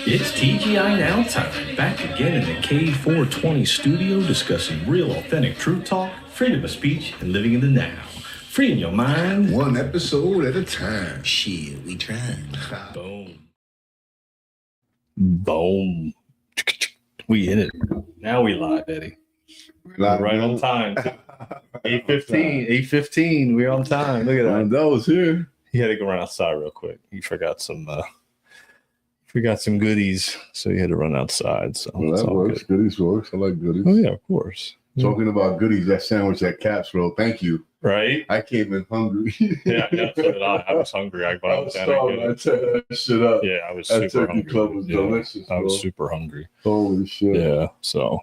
It's TGI Now time. Back again in the K420 studio discussing real, authentic truth talk, freedom of speech, and living in the now. Freeing your mind. One episode at a time. Shit, we trying. Boom. Boom. We hit it. Now we live, Eddie. Live, right on time. 8:15. We're on time. Look at that. That was here. He had to go run outside real quick. He forgot some goodies, so he had to run outside. So well, that works. Good. Goodies works. I like goodies. Oh yeah, of course. Talking about goodies, that sandwich at Caps Road. Thank you. Right? I came in hungry. Yeah, so did I. I was hungry. I was starving. I tear that shit up. Yeah, I was that super turkey hungry. club was delicious. I was super hungry. Holy shit. Yeah, so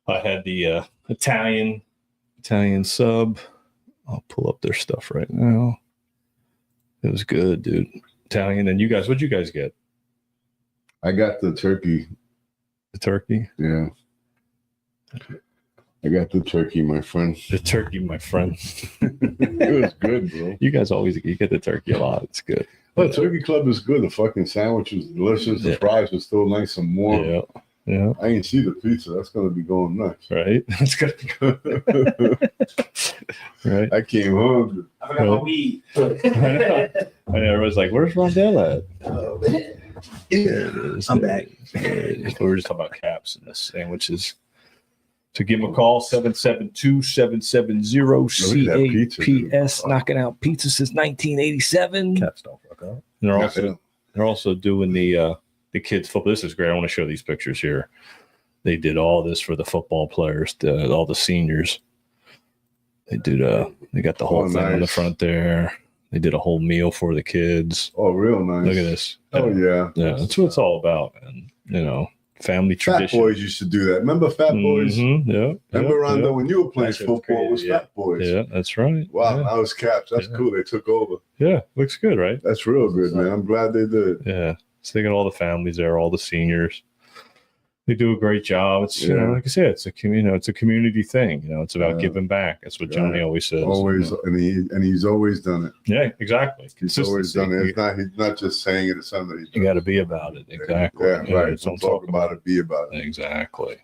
I had the Italian sub. I'll pull up their stuff right now. It was good, dude. Italian. And you guys, what'd you guys get? I got the turkey. The turkey? Yeah. I got the turkey, my friend. The turkey, my friend. It was good, bro. You guys you get the turkey a lot. It's good. Well, the turkey club is good. The fucking sandwich was delicious. The fries were still nice and warm. Yeah. I ain't see the pizza. That's going to be going nuts. Right? That's going to be good. Right? I came home. I forgot my weed. I know. Everyone's like, where's Rondell at? Oh, man. Yeah, I'm back. We were just talking about caps and the sandwiches. So give them a call, 772-770-CAPS. Knocking out pizza since 1987. Caps don't fuck up. They're also doing the kids football. This is great. I want to show these pictures here. They did all this for the football players, all the seniors. They got the whole thing on the front there. They did a whole meal for the kids. Oh, real nice. Look at this. Oh, yeah. Yeah, that's what it's all about. And, family tradition. Fat Boys used to do that. Remember Fat Boys? Mm-hmm, yeah. Remember, Rondo, yeah. when you were playing football, it was Fat Boys. Yeah, that's right. Wow, yeah. that was Caps. That's cool. They took over. Yeah, looks good, right? That's real good, man. I'm glad they did. Yeah. So they got all the families there, all the seniors. They do a great job. It's like I said, it's a community thing. It's about giving back. That's what Johnny always says. Always, and he's always done it. Yeah, exactly. He's always done it. He's not just saying it. It's something that you got to be about it. Exactly. Yeah, right. Don't talk about it. Be about it. Exactly.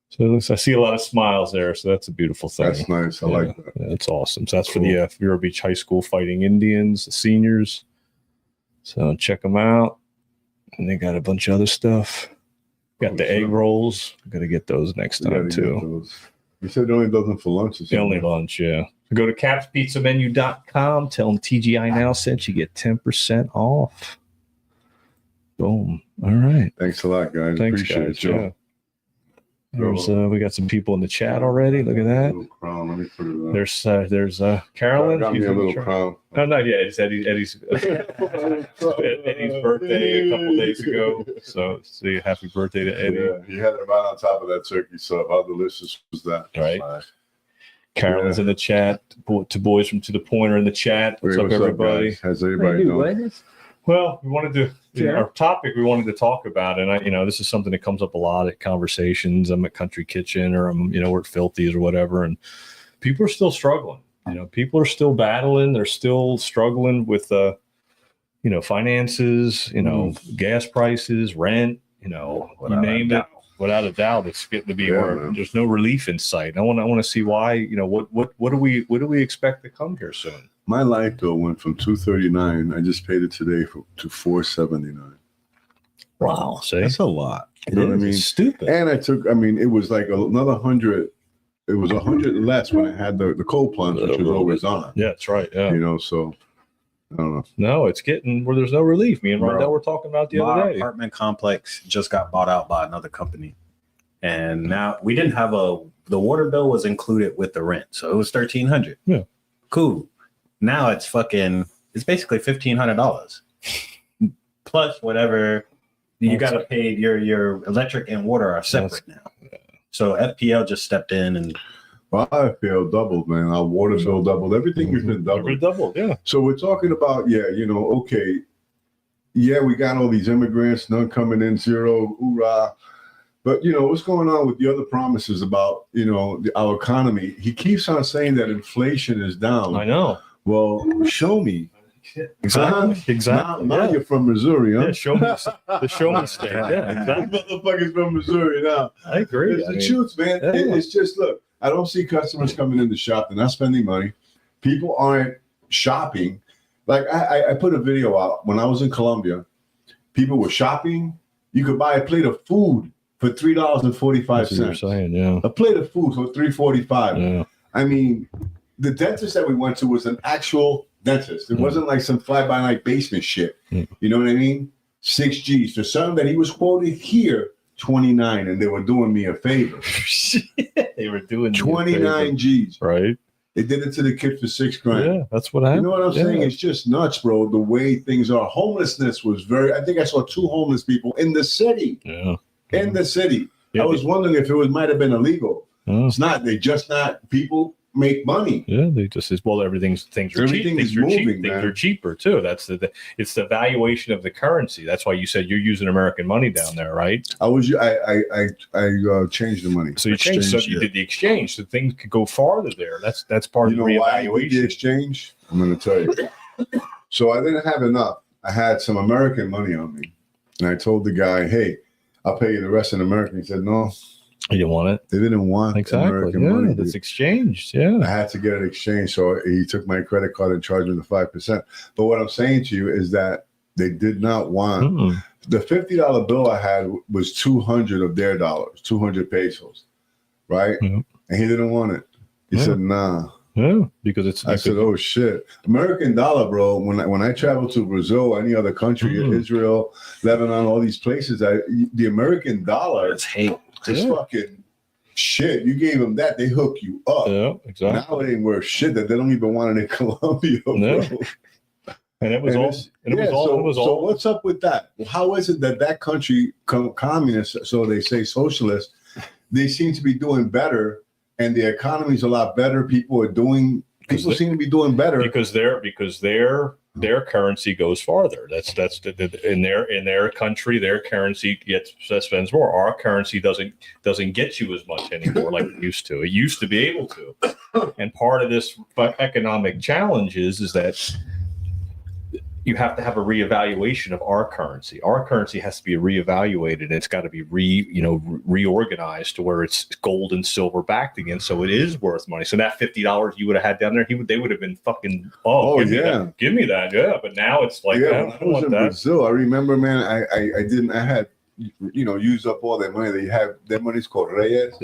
So I see a lot of smiles there. So that's a beautiful thing. That's nice. I like that. Yeah, that's awesome. So that's for the Vero Beach High School Fighting Indians, the seniors. So check them out. And they got a bunch of other stuff. Got the egg rolls. Got to get those next time too. You said they only does them for lunch. The only lunch, yeah. So go to capspizzamenu.com. Tell them TGI Now sent you, get 10% off. Boom. All right. Thanks a lot, guys. Thanks, Appreciate guys. it, Joe. Yeah. We got some people in the chat already. Look at that. Crown. Let me put it on. There's Carolyn. Got me a little crown. No, not yet. It's Eddie's birthday a couple days ago. So say happy birthday to Eddie. Yeah, he had it right on top of that turkey sub. How delicious was that? Right. Carolyn's in the chat. To boys from To The Pointer in the chat. What's up, everybody? How's everybody doing? Well, we wanted to. Our topic we wanted to talk about, and this is something that comes up a lot at conversations. I'm at Country Kitchen, or we're at Filthy's or whatever, and people are still struggling. People are still battling. They're still struggling with, finances. Gas prices, rent. You name it. Without a doubt, it's getting to be where there's no relief in sight. I want to see why. What do we expect to come here soon? My light bill went from $239. I just paid it today to $479. Wow, see? That's a lot. You know what I mean? It's stupid. And it was like another 100. It was 100 less when I had the cold plunge, which was always on. Yeah, that's right. Yeah. So I don't know. No, it's getting where there's no relief. Me and Rondell were talking about the other day. My apartment complex just got bought out by another company. And now we didn't have the water bill was included with the rent. So it was $1,300. Yeah. Cool. Now it's basically $1,500 plus whatever you got to pay. Your electric and water are separate now. So FPL just stepped in and Well, I feel doubled, man. Our water bill doubled. Everything has been doubled. Every doubled, yeah. So we're talking about, okay. Yeah, we got all these immigrants, none coming in, zero, hoorah. But, what's going on with the other promises about, our economy? He keeps on saying that inflation is down. I know. Well, show me. Exactly. Now you're from Missouri, huh? Yeah, show me the state. Yeah, exactly. Motherfuckers from Missouri now. I agree. It's the truth, man. Yeah. It's just, look, I don't see customers coming in the shop. They're not spending money. People aren't shopping. Like I put a video out when I was in Colombia. People were shopping. You could buy a plate of food for $3.45. Yeah. A plate of food for $3.45. Yeah. I mean, the dentist that we went to was an actual dentist. It wasn't like some fly-by-night basement shit. You know what I mean? 6 G's. For something that he was quoted here, 29, and they were doing me a favor. They were doing 29 G's. Right. They did it to the kid for $6 grand. Yeah, that's what happened. You know what I'm saying? It's just nuts, bro. The way things are. Homelessness was I think I saw 2 homeless people in the city. Yeah. In the city. Yeah. I was wondering if it might have been illegal. It's not. They just not. People make money. Yeah, they just things are Everything cheap. is Things are moving, cheap. man. Things are cheaper too. It's the valuation of the currency. That's why you said you're using American money down there, right? I changed the money. So you changed. So you did the exchange. So things could go farther there. That's part of the why I did reevaluation. the exchange? I'm going to tell you. So I didn't have enough. I had some American money on me, and I told the guy, "Hey, I'll pay you the rest in American." He said, "No." You didn't want it. They didn't want American money. That's exchanged. Yeah. I had to get it exchanged. So he took my credit card and charged me the 5%. But what I'm saying to you is that they did not want the $50 bill I had was 200 of their dollars, 200 pesos, right? And he didn't want it. He said, "Nah." Yeah, because I said, "Oh shit, American dollar, bro." When I travel to Brazil, any other country, Israel, Lebanon, all these places, the American dollar It's hate. is fucking shit. You gave them that, they hook you up. Yeah, exactly. Now it ain't worth shit that they don't even want it in Colombia, bro. No. And it was all. So what's up with that? How is it that country, communist, so they say socialist, they seem to be doing better, and the economy's a lot better. People seem to be doing better because their currency goes farther. That's in their country, their currency spends more. Our currency doesn't get you as much anymore like it used to. It used to be able to, and part of this economic challenge is that you have to have a reevaluation of our currency. Our currency has to be reevaluated, and it's got to be reorganized to where it's gold and silver backed again, so it is worth money. So that $50 you would have had down there, they would have been fucking give me that, yeah. But now it's like, when I was in Brazil, I remember, man, I had used up all that money. They have their money's called Reyes,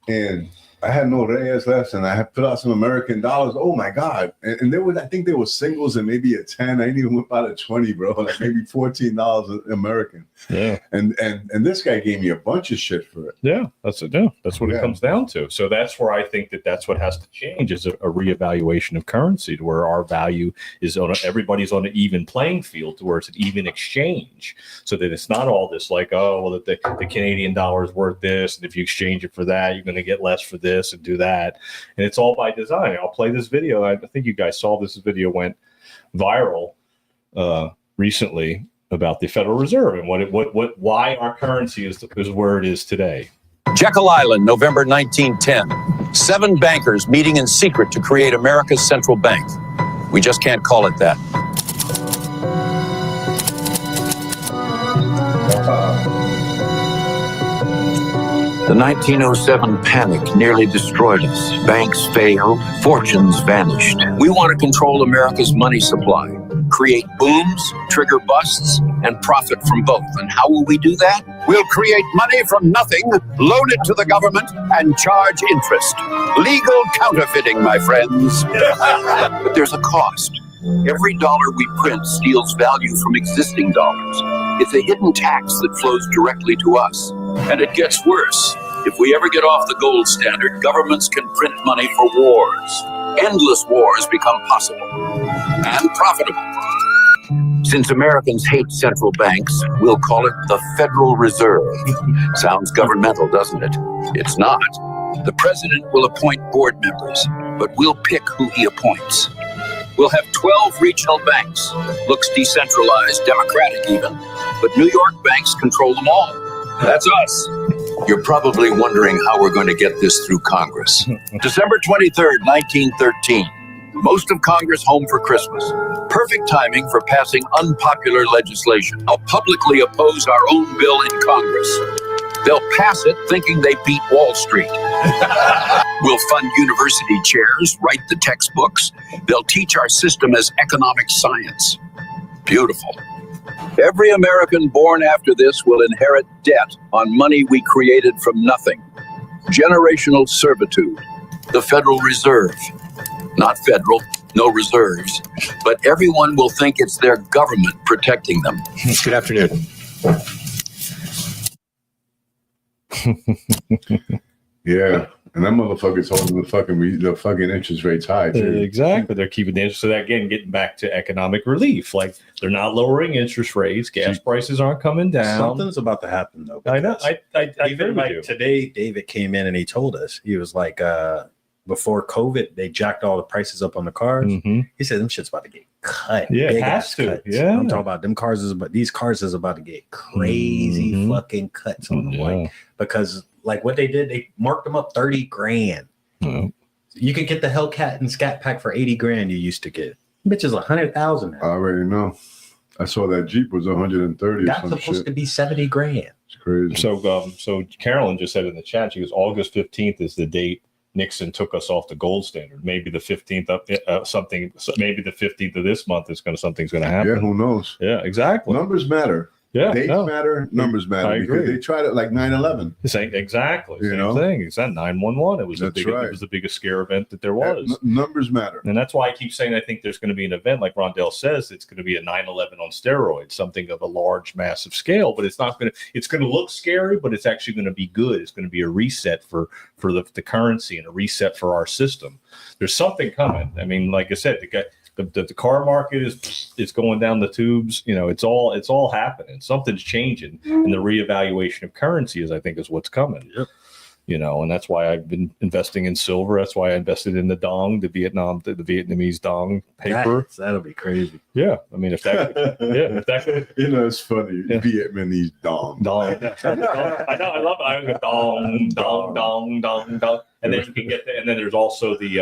and I had no Reyes left, and I had put out some American dollars. Oh my God. And I think there was singles and maybe a 10. I didn't even whip out a 20, bro. Like maybe $14 American. Yeah. And this guy gave me a bunch of shit for it. Yeah. That's it. Yeah. That's what it comes down to. So that's where I think that's what has to change is a reevaluation of currency to where our value is everybody's on an even playing field to where it's an even exchange. So that it's not all this like, oh, well, the Canadian dollar is worth this. And if you exchange it for that, you're going to get less for this and do that, and it's all by design. I'll play this video. I think you guys saw this video went viral recently about the Federal Reserve and why our currency is where it is today. Jekyll Island, November 1910. 7 bankers meeting in secret to create America's central bank. We just can't call it that. The 1907 panic nearly destroyed us. Banks failed, fortunes vanished. We want to control America's money supply, create booms, trigger busts, and profit from both. And how will we do that? We'll create money from nothing, loan it to the government, and charge interest. Legal counterfeiting, my friends. But there's a cost. Every dollar we print steals value from existing dollars. It's a hidden tax that flows directly to us. And it gets worse. If we ever get off the gold standard, governments can print money for wars. Endless wars become possible and profitable. Since Americans hate central banks, we'll call it the Federal Reserve. Sounds governmental, doesn't it? It's not. The president will appoint board members, but we'll pick who he appoints. We'll have 12 regional banks. Looks decentralized, democratic even. But New York banks control them all. That's us. You're probably wondering how we're going to get this through Congress. December 23rd, 1913. Most of Congress home for Christmas. Perfect timing for passing unpopular legislation. I'll publicly oppose our own bill in Congress. They'll pass it thinking they beat Wall Street. We'll fund university chairs, write the textbooks. They'll teach our system as economic science. Beautiful. Every American born after this will inherit debt on money we created from nothing. Generational servitude. The Federal Reserve. Not federal, no reserves, but everyone will think it's their government protecting them. Good afternoon. Yeah. And that motherfucker's holding the fucking interest rates high, too. Exactly. They're keeping the interest. So that, again, getting back to economic relief. Like, they're not lowering interest rates. Gas prices aren't coming down. Something's about to happen, though. I know. I Even like today, David came in and he told us, he was like, before COVID, they jacked all the prices up on the cars. Mm-hmm. He said them shit's about to get cut. Yeah, it has to. Cuts. Yeah. I'm talking about them cars these cars is about to get crazy fucking cuts on them. Like, because like what they did, they marked them up 30 grand. Yeah. You could get the Hellcat and Scat Pack for 80 grand you used to get. Bitch is 100,000 now. I already know. I saw that Jeep was 130 That's or some supposed shit. to be 70 grand. It's crazy. So Carolyn just said in the chat, she goes, August 15th is the date Nixon took us off the gold standard. Maybe the 15th maybe the 15th of this month something's going to happen. Yeah, who knows? Yeah, exactly. Numbers matter. Yeah, dates matter, numbers matter. I agree. Because they tried it like 9/11. Exactly. You Same know? thing. It's not 9/11. It was Right. It was the biggest scare event that there was. Numbers matter. And that's why I keep saying I think there's going to be an event like Rondell says. It's going to be a 9/11 on steroids, something of a large, massive scale. But it's going to look scary, but it's actually going to be good. It's going to be a reset for the currency and a reset for our system. There's something coming. I mean, like I said, the car market is going down the tubes. You know, it's all happening. Something's changing, and the reevaluation of currency is what's coming. Yep. You know, and that's why I've been investing in silver. That's why I invested in the dong, the Vietnamese dong paper. That'll be crazy. Yeah, I mean, if that You know, it's funny. Yeah. Vietnamese dong. I know, I love it. I go dong. And then you can get and then there's also the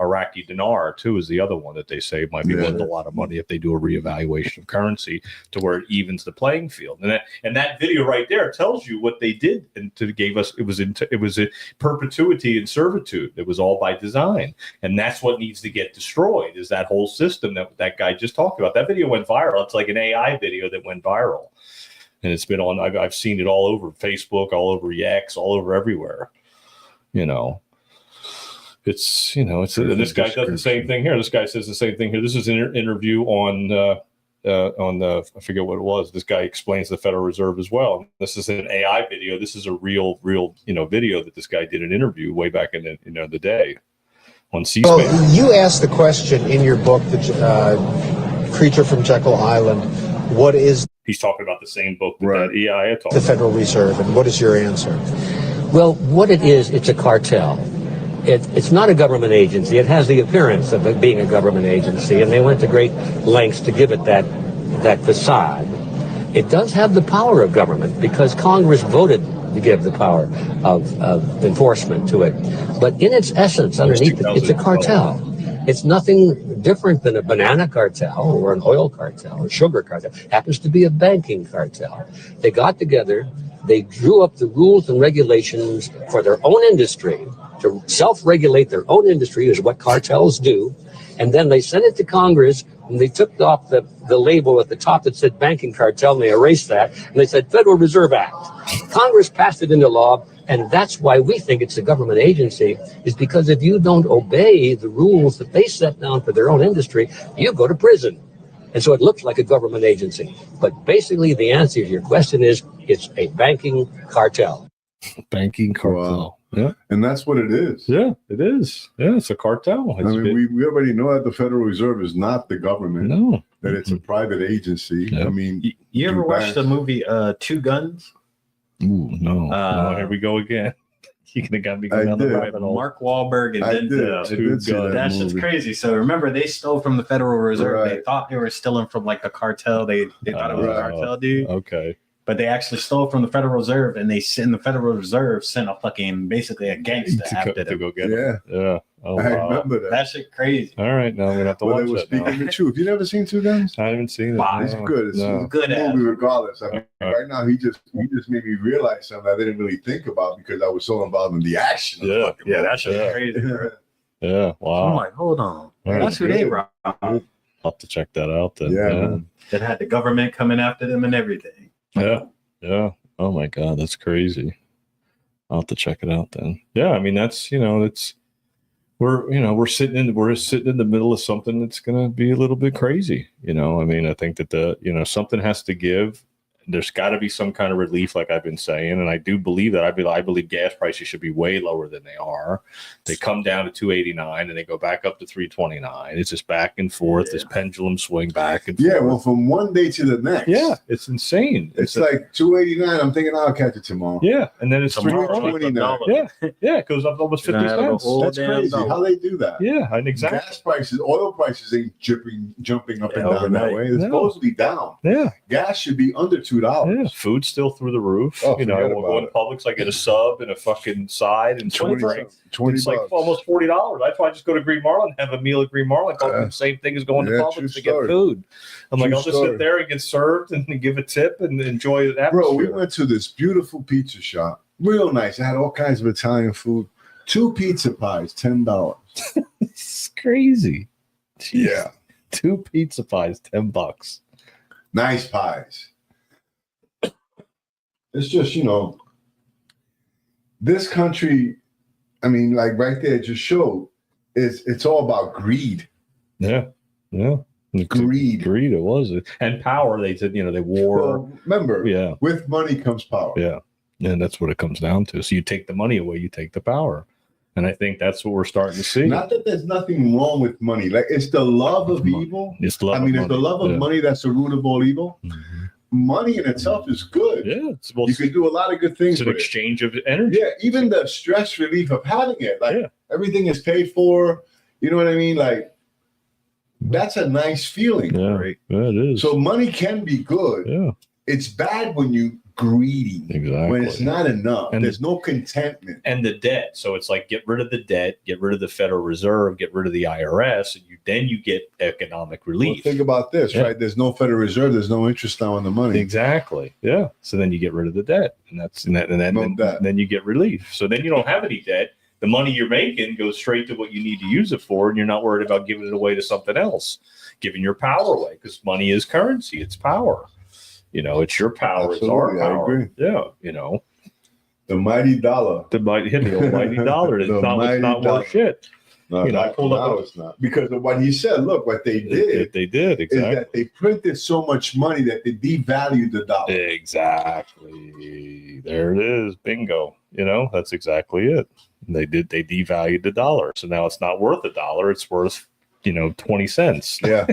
Iraqi dinar too is the other one that they say might be worth a lot of money if they do a reevaluation of currency to where it evens the playing field. And that video right there tells you what they did and gave us. It was a perpetuity and servitude. It was all by design, and that's what needs to get destroyed. Is that whole system that guy just talked about? That video went viral. It's like an AI video that went viral, and it's been on. I've seen it all over Facebook, all over X, all over everywhere. You know, this guy does the same thing here. This guy says the same thing here. This is an interview on I forget what it was. This guy explains the Federal Reserve as well. This is an AI video. This is a real video that this guy did an interview way back in the day on C-SPAN. Well, you asked the question in your book, the Creature from Jekyll Island. What is? He's talking about the same book that EIA talked the Federal Reserve, and what is your answer? Well, what it is, it's a cartel. It's not a government agency. It has the appearance of it being a government agency, and they went to great lengths to give it that facade. It does have the power of government because Congress voted to give the power of enforcement to it. But in its essence, underneath it, it's a cartel. It's nothing different than a banana cartel or an oil cartel or sugar cartel. It happens to be a banking cartel. They got together. They drew up the rules and regulations for their own industry to self-regulate their own industry is what cartels do. And then they sent it to Congress and they took off the label at the top that said banking cartel and they erased that. And they said Federal Reserve Act. Congress passed it into law. And that's why we think it's a government agency is because if you don't obey the rules that they set down for their own industry, you go to prison. And so it looks like a government agency. But basically, the answer to your question is it's a banking cartel. Banking cartel. Wow. Yeah. And that's what it is. Yeah, it is. Yeah, it's a cartel. We already know that the Federal Reserve is not the government. No. That it's a private agency. Yeah. I mean, you ever watched the movie Two Guns? Ooh, no. Here we go again. You could have got me going down the rabbit hole. Mark Wahlberg and Denzel. That's just crazy. So remember, they stole from the Federal Reserve. Right. They thought they were stealing from like a cartel. They thought it was a cartel, dude. Okay. but they actually stole from the Federal Reserve, and the Federal Reserve sent a fucking basically a gangster after to them. go get Yeah. them. Yeah. Oh, I wow. remember that. That shit crazy. All right, now I'm gonna have to Well, they watch were that now. speaking the truth. You never seen Two Guns? I haven't seen it. Wow, It's no. good. It's No. a Good good ass. movie regardless. I mean, right now he just made me realize something I didn't really think about because I was so involved in the action. Of the Yeah. fucking Yeah, movie. that shit Yeah. crazy. Bro. Yeah. Wow. I'm like, hold on. All That's who right. they robbed. I'll have to check that out then. Yeah, Yeah. man. That had the government coming after them and everything. Yeah. Yeah. Oh my God, that's crazy. I'll have to check it out then. Yeah, I mean that's we're sitting in the middle of something that's gonna be a little bit crazy. I mean, I think that something has to give. There's got to be some kind of relief, like I've been saying, and I do believe that. I believe gas prices should be way lower than they are. They come down to $2.89 and they go back up to $3.29. It's just back and forth. Yeah. This pendulum swing back and Yeah, forth. well, from one day to the next. Yeah, it's insane. It's like $2.89. I'm thinking I'll catch it tomorrow. yeah, and then it's Tomorrow, $3.29. Yeah, it goes up almost 50 cents. That's crazy. How they do that? Yeah, and exactly. Gas prices, oil prices ain't jumping up and down overnight. that way. It's No. supposed to be down. Yeah. Gas should be under $2. Yeah, food's still through the roof. Oh, I forget will go about in it. Publix, I get a sub and a fucking side and 20 drinks. 20 It's like bucks. almost $40. That's why I just go to Green Marlin and have a meal at Green Marlin. The same thing as going to true Publix to story. get food. I'm like, True I'll just story. sit there and get served and give a tip and enjoy the atmosphere. Bro, we went to this beautiful pizza shop. Real nice. It had all kinds of Italian food. 2 pizza pies, $10. It's crazy. Jeez. Yeah. 2 pizza pies, $10. Nice pies. It's just, this country, I mean, like right there, just showed it's all about greed. Yeah. Yeah. Greed. Greed, it was. And power, they said, they wore. Well, remember, Yeah. with money comes power. Yeah. And that's what it comes down to. So you take the money away, you take the power. And I think that's what we're starting to see. Not that there's nothing wrong with money. Like it's the love of evil. It's the love I mean, of it's the money. love of Yeah. money that's the root of all evil. Mhm. Money in itself is good. Yeah. You can do a lot of good things It's an with it. exchange of energy. Yeah, even the stress relief of having it. Like Yeah. everything is paid for. You know what I mean? Like that's a nice feeling. Yeah. Right. Yeah, it is. So money can be good. yeah, It's bad when you greedy. exactly. When it's not enough. And there's no contentment. And the debt. So it's like get rid of the debt, get rid of the Federal Reserve, get rid of the IRS, and then you get economic Well, relief. think about this, Yeah. right? There's no Federal Reserve. There's no interest now on the money. Exactly. Yeah. So then you get rid of the debt, and then you get relief. So then you don't have any debt. The money you're making goes straight to what you need to use it for, and you're not worried about giving it away to something else, giving your power away because money is currency. It's power. It's your power. It's our Absolutely, I power. agree. Yeah. The mighty dollar. The almighty dollar. It's The not mighty worth dollar. shit. No, I pulled up. it's not. Because of what he said. Look, what they did They did is exactly. that they printed so much money that they devalued the dollar. Exactly. There it is. Bingo. That's exactly it. They devalued the dollar. So now it's not worth $1. It's worth, 20 cents. Yeah.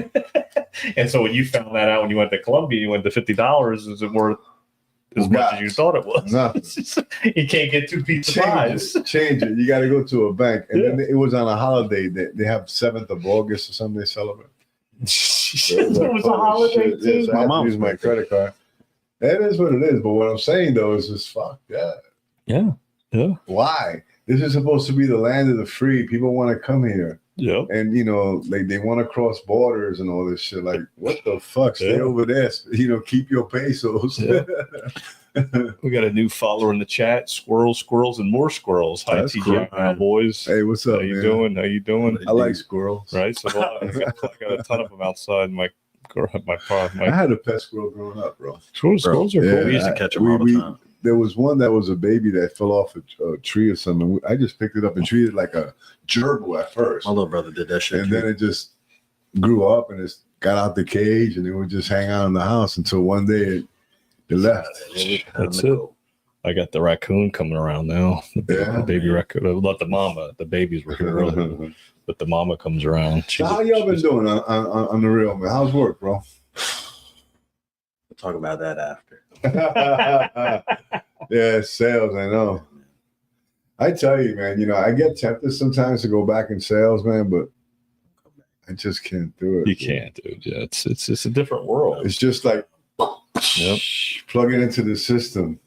And so when you found that out when you went to Columbia, you went to $50, is it worth as much as you thought it was? Nothing. You can't get 2 pizza pies. Change it. You got to go to a bank. And then it was on a holiday. They have 7th of August or something they celebrate. It was a holiday Shit, yes, too. I have to use my credit card. That is what it is. But what I'm saying, though, is just fuck that. Yeah. Yeah. Why? This is supposed to be the land of the free. People want to come here. Yep. And, like they want to cross borders and all this shit. Like, what the fuck? Stay Yeah. over there. Keep your pesos. Yeah. We got a new follower in the chat. Squirrels, and more squirrels. Hi, That's TGI cool. boys. Hey, what's up, How you man? doing? How you doing? I like squirrels. Right. So I got a ton of them outside my I had a pet squirrel growing up, bro. squirrels are Yeah. cool. We used to catch them all the time. There was one that was a baby that fell off a tree or something. I just picked it up and treated it like a gerbil at first. My little brother did that shit. And too. then it just grew up and it got out the cage and it would just hang out in the house until one day it left. That's it. I got the raccoon coming around now. The baby raccoon. Not the mama. The babies were here earlier, but the mama comes around. So how y'all been doing on the real, man? How's work, bro? We'll talk about that after. Yeah, sales, I know. I tell you, man, I get tempted sometimes to go back in sales, man, but I just can't do it. You can't, dude. Yeah, it's a different world. It's just like Yep. Plug it into the system.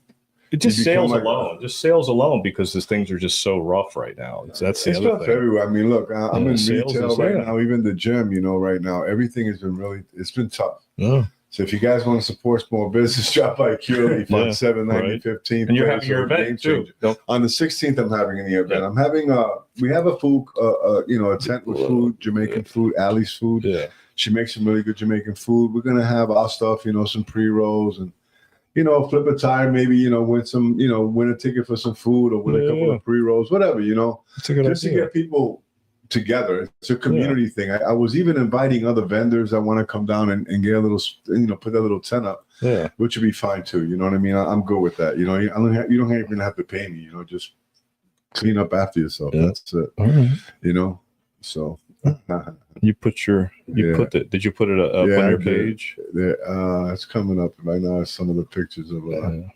It just sales alone, because these things are just so rough right now. That's the it's other rough thing. everywhere. I mean, look, I'm in retail right now. now, even the gym, right now, everything has been it's been tough. Yeah. So if you guys want to support small business, drop by Curaleaf on 790 15th. And you're having your event too. On the 16th, I'm having the event. Yeah. I'm having we have a food, a tent with food, Jamaican food, Allie's food. Yeah. She makes some really good Jamaican food. We're gonna have our stuff, some pre-rolls and flip a tire, maybe, win some, win a ticket for some food or win a couple of pre-rolls, whatever, It's a good just idea. to get people together. It's a community thing. I was even inviting other vendors that want to come down and get a little, put that little tent up, which would be fine too. You know what I mean? I'm good with that. You don't even have to pay me, just clean up after yourself. Yeah. That's it. All right. So. You put did you put it up on your page? It's coming up right now. Some of the pictures of looking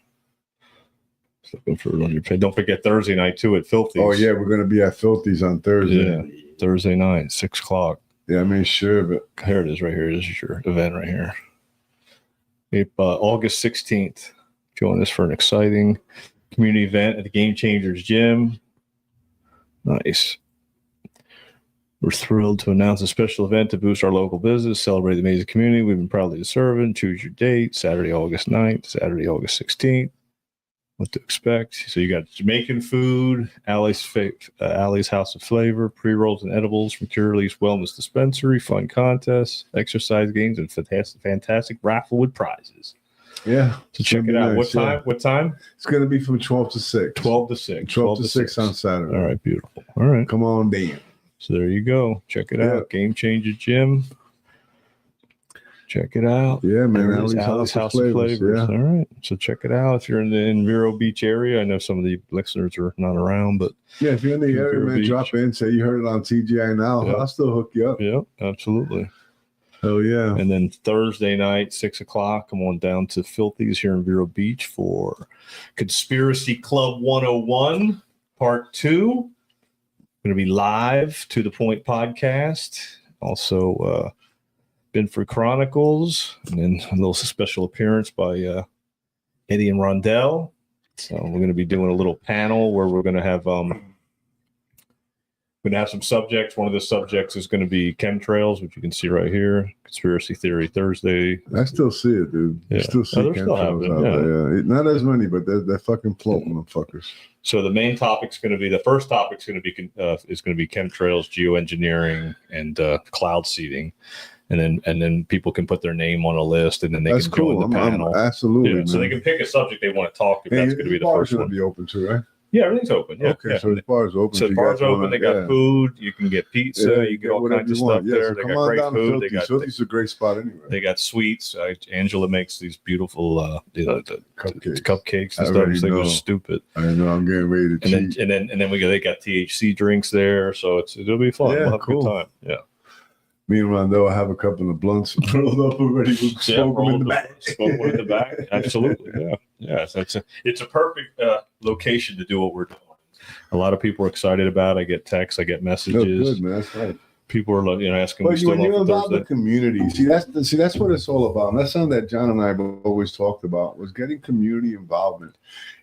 for it on your page. Don't forget Thursday night too at Filthy's. Oh yeah, we're gonna be at Filthy's on Thursday. Yeah, Thursday night, 6:00. Yeah, I mean sure, but here it is right here. This is your event right here. August 16th. Join us for an exciting community event at the Game Changers Gym. Nice. We're thrilled to announce a special event to boost our local business, celebrate the amazing community we've been proudly serving. Choose your date, Saturday, August 9th, Saturday, August 16th. What to expect. So you got Jamaican food, Allie's House of Flavor, pre-rolls and edibles from Curaleaf's Wellness Dispensary, fun contests, exercise games, and fantastic raffle with prizes. Yeah. So check it out. Nice, What time? It's going to be from 12 to 6. 12 to 6. 12 to 6 on Saturday. All right, beautiful. All right. Come on, Dan. So there you go. Check it out. Game Changer Gym. Check it out. Yeah, man. Allie's House of Flavors. Yeah. All right. So check it out. If you're in the Vero Beach area, I know some of the listeners are not around, but yeah, if you're in the area, man, drop in. Say you heard it on TGI Now. Yep. I'll still hook you up. Yep, absolutely. Oh yeah. And then Thursday night, 6:00, come on down to Filthy's here in Vero Beach for Conspiracy Club 101 Part 2. Going to be live to the Point podcast. Also, Binford Chronicles, and then a little special appearance by Eddie and Rondell. So we're going to be doing a little panel where we're going to have some subjects. One of the subjects is going to be chemtrails, which you can see right here. Conspiracy Theory Thursday. I still see it, dude. Yeah. Still see chemtrails out there. Yeah. Not as many, but they're fucking floating, motherfuckers. So the main topic's going to be, the first topic's going to be chemtrails, geoengineering, and cloud seeding. And then people can put their name on a list, and then they can join the panel. Absolutely. Yeah, so they can pick a subject they want to talk to. That's going to be the first one. Be open too, right? Yeah, everything's open. Yeah. Okay, so the bar's open. So the bar's open. They got food. You can get pizza. You get all kinds of stuff there. They got great food. Filthy's a great spot anyway. They got sweets. Angela makes these beautiful cupcakes and stuff. These things are stupid. I know. I'm getting ready to cheat. And then they got THC drinks there, so it'll be fun. We'll have a good time. Yeah. Me and Rondell have a couple of blunts rolled up already. We'll smoke them in the back. Smoke them in the back. Absolutely. Yeah. Yeah. So it's a perfect location to do what we're doing. A lot of people are excited about it. I get texts. I get messages. Good, man. That's right. People are asking. But when you involve the community, see that's what it's all about. And that's something that John and I have always talked about, was getting community involvement.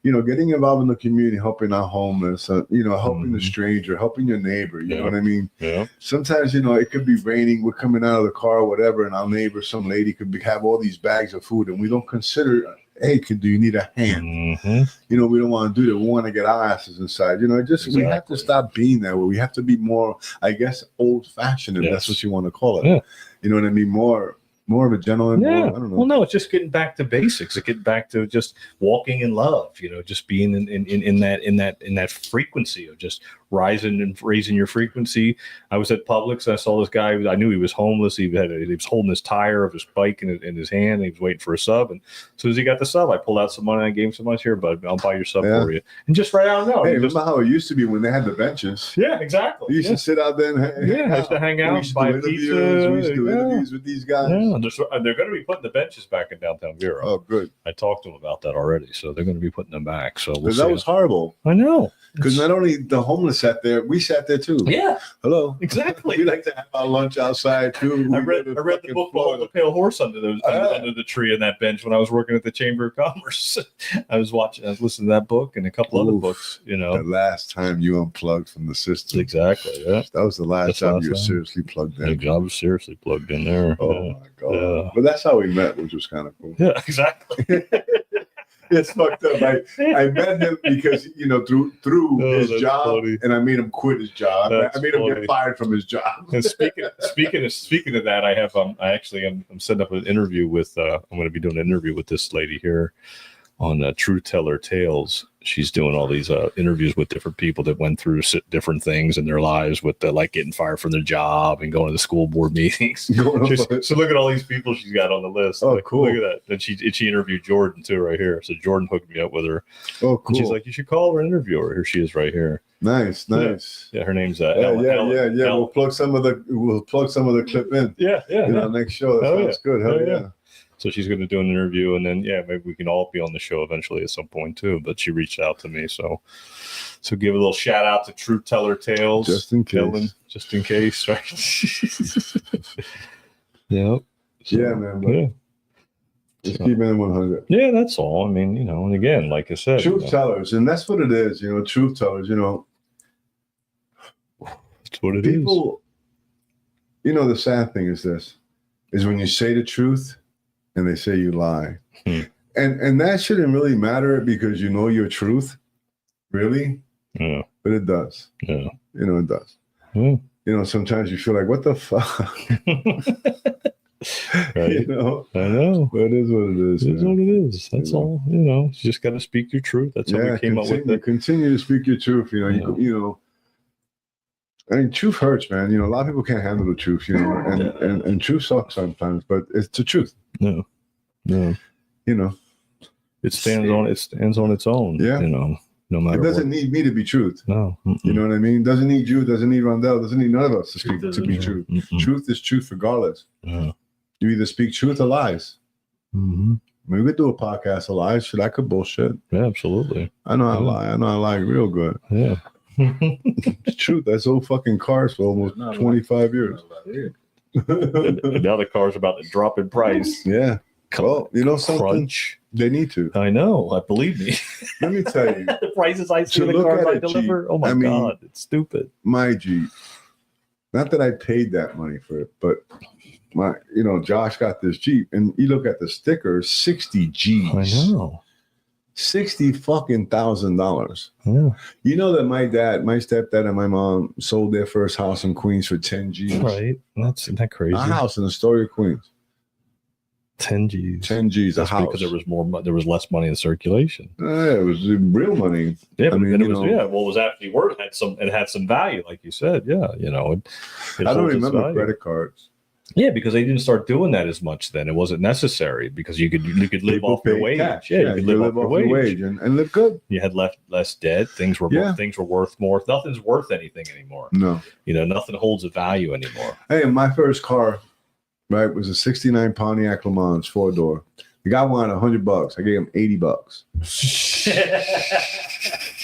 Getting involved in the community, helping our homeless, helping the stranger, helping your neighbor. You know what I mean? Yeah. Sometimes it could be raining. We're coming out of the car or whatever, and our neighbor, some lady, could have all these bags of food, and we don't consider, hey, do you need a hand? Mm-hmm. We don't want to do that. We want to get our asses inside. We have to stop being that way. We have to be more, I guess, old-fashioned, if that's what you want to call it. Yeah. You know what I mean? More of a gentleman. Yeah. I don't know. Well, no, it's just getting back to basics. It's getting back to just walking in love. Just being in that frequency of just rising and raising your frequency. I was at Publix. I saw this guy. I knew he was homeless. He was holding his tire of his bike in his hand. And he was waiting for a sub. And as soon as he got the sub, I pulled out some money. And I gave him some money. Here, bud, I'll buy your sub for you. And just right out now. Hey, remember how it used to be when they had the benches? Yeah, exactly. You used to sit out there and I used to hang out, buy pizza. We used to do interviews with these guys. Yeah. Yeah, they're going to be putting the benches back in downtown Vero. Oh, good. I talked to them about that already, so they're going to be putting them back. So we'll that was horrible. I know. Because not only the homeless sat there, we sat there too. Yeah. Hello. Exactly. We like to have our lunch outside too. I read the book Behold the Pale Horse under the tree on that bench when I was working at the Chamber of Commerce. I was listening to that book and a couple other books, The last time you unplugged from the system. Exactly. Yeah. That was the last time you were seriously plugged in. I was seriously plugged in there. Oh my God. Yeah. But that's how we met, which was kind of cool. Yeah, exactly. It's fucked up. I met him because through his job, funny. And I made him quit his job. I made him get fired from his job. And speaking of that, I have I'm setting up an interview with I'm going to be doing an interview with this lady here on Truth Teller Tales. She's doing all these interviews with different people that went through different things in their lives with like getting fired from their job and going to the school board meetings. So look at all these people she's got on the list. Oh, cool. Look at that. And she interviewed Jordan too right here. So Jordan hooked me up with her. Oh, cool. And she's like, you should call her and interview her. Here she is right here. Nice. Yeah, her name's Ellen. We'll plug some of the clip in. Yeah. Next show. That sounds good. Hell yeah. So she's going to do an interview, and then maybe we can all be on the show eventually at some point too. But she reached out to me, so give a little shout out to Truth Teller Tales, just in case, Ellen, just in case, right? Yep. So, yeah, man. Just keeping it 100. Yeah, that's all. I mean, and again, like I said, truth tellers, and that's what it is. Truth tellers. That's what it people, is. The sad thing is when you say the truth. And they say you lie. And that shouldn't really matter because your truth, really. Yeah. But it does. Yeah. It does. Yeah. Sometimes you feel like, what the fuck? Right. I know. But it is what it is. It is what it is. That's all. You just got to speak your truth. That's what we came up with. Continue to speak your truth. I mean, truth hurts, man. A lot of people can't handle the truth, and truth sucks sometimes, but it's the truth. No. It stands on its own. Yeah. No matter. It doesn't need me to be truth. No. You know what I mean? Doesn't need you. Doesn't need Rondell. Doesn't need none of us to be truth. Truth is truth regardless. Yeah. You either speak truth or lies. Mm-hmm. I mean, we could do a podcast of lies. Shit, I could bullshit. Yeah, absolutely. I know I lie. I know I lie real good. Yeah. It's true. That's old fucking cars for almost 25 years. Now the car's about to drop in price. Yeah. Well, something? Crunch. They need to. I know. I believe me. Let me tell you. The prices I see in the cars I deliver. Oh my God. It's stupid. My Jeep. Not that I paid that money for it, but Josh got this Jeep and you look at the sticker, 60 G's. I know. $60,000. Yeah. That my stepdad and my mom sold their first house in Queens for 10 G's. Right. Isn't that crazy? A house in Astoria, Queens. 10 G's. 10 G's. That's a house. Because there was less money in circulation. It was real money. Yeah, but it was actually worth it had some value, like you said. Yeah, I don't remember credit cards. Yeah, because they didn't start doing that as much then. It wasn't necessary because you could live off your wage. Cash. Yeah, you could live off your wage and live good. You had less debt. Things were worth more. Nothing's worth anything anymore. No. Nothing holds a value anymore. Hey, my first car, right, was a 69 Pontiac Le Mans 4-door. The guy wanted $100. I gave him $80.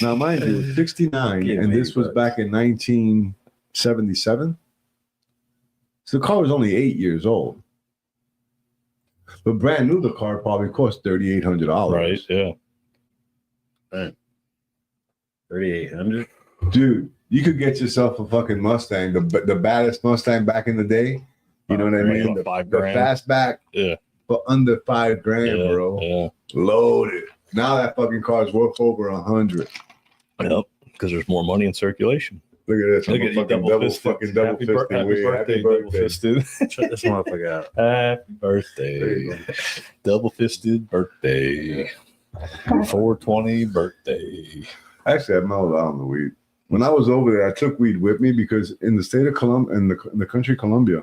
Now, mind you, it was 69, and this was back in 1977. So the car was only 8 years old. But brand new, the car probably cost $3,800. Right, yeah. Right. $3,800? Dude, you could get yourself a fucking Mustang, the baddest Mustang back in the day. You know what I mean? The fastback. Yeah. For under $5,000, bro. Yeah. Loaded. Now that fucking car is worth over $100. Yep. Because there's more money in circulation. Look at this. Look at you, double fisted. Happy birthday, double fisted. Check this motherfucker out. Happy birthday. Double fisted birthday. 420 birthday. Actually, I mellowed out on the weed. When I was over there, I took weed with me because in the state of Columbia, in the country of Colombia,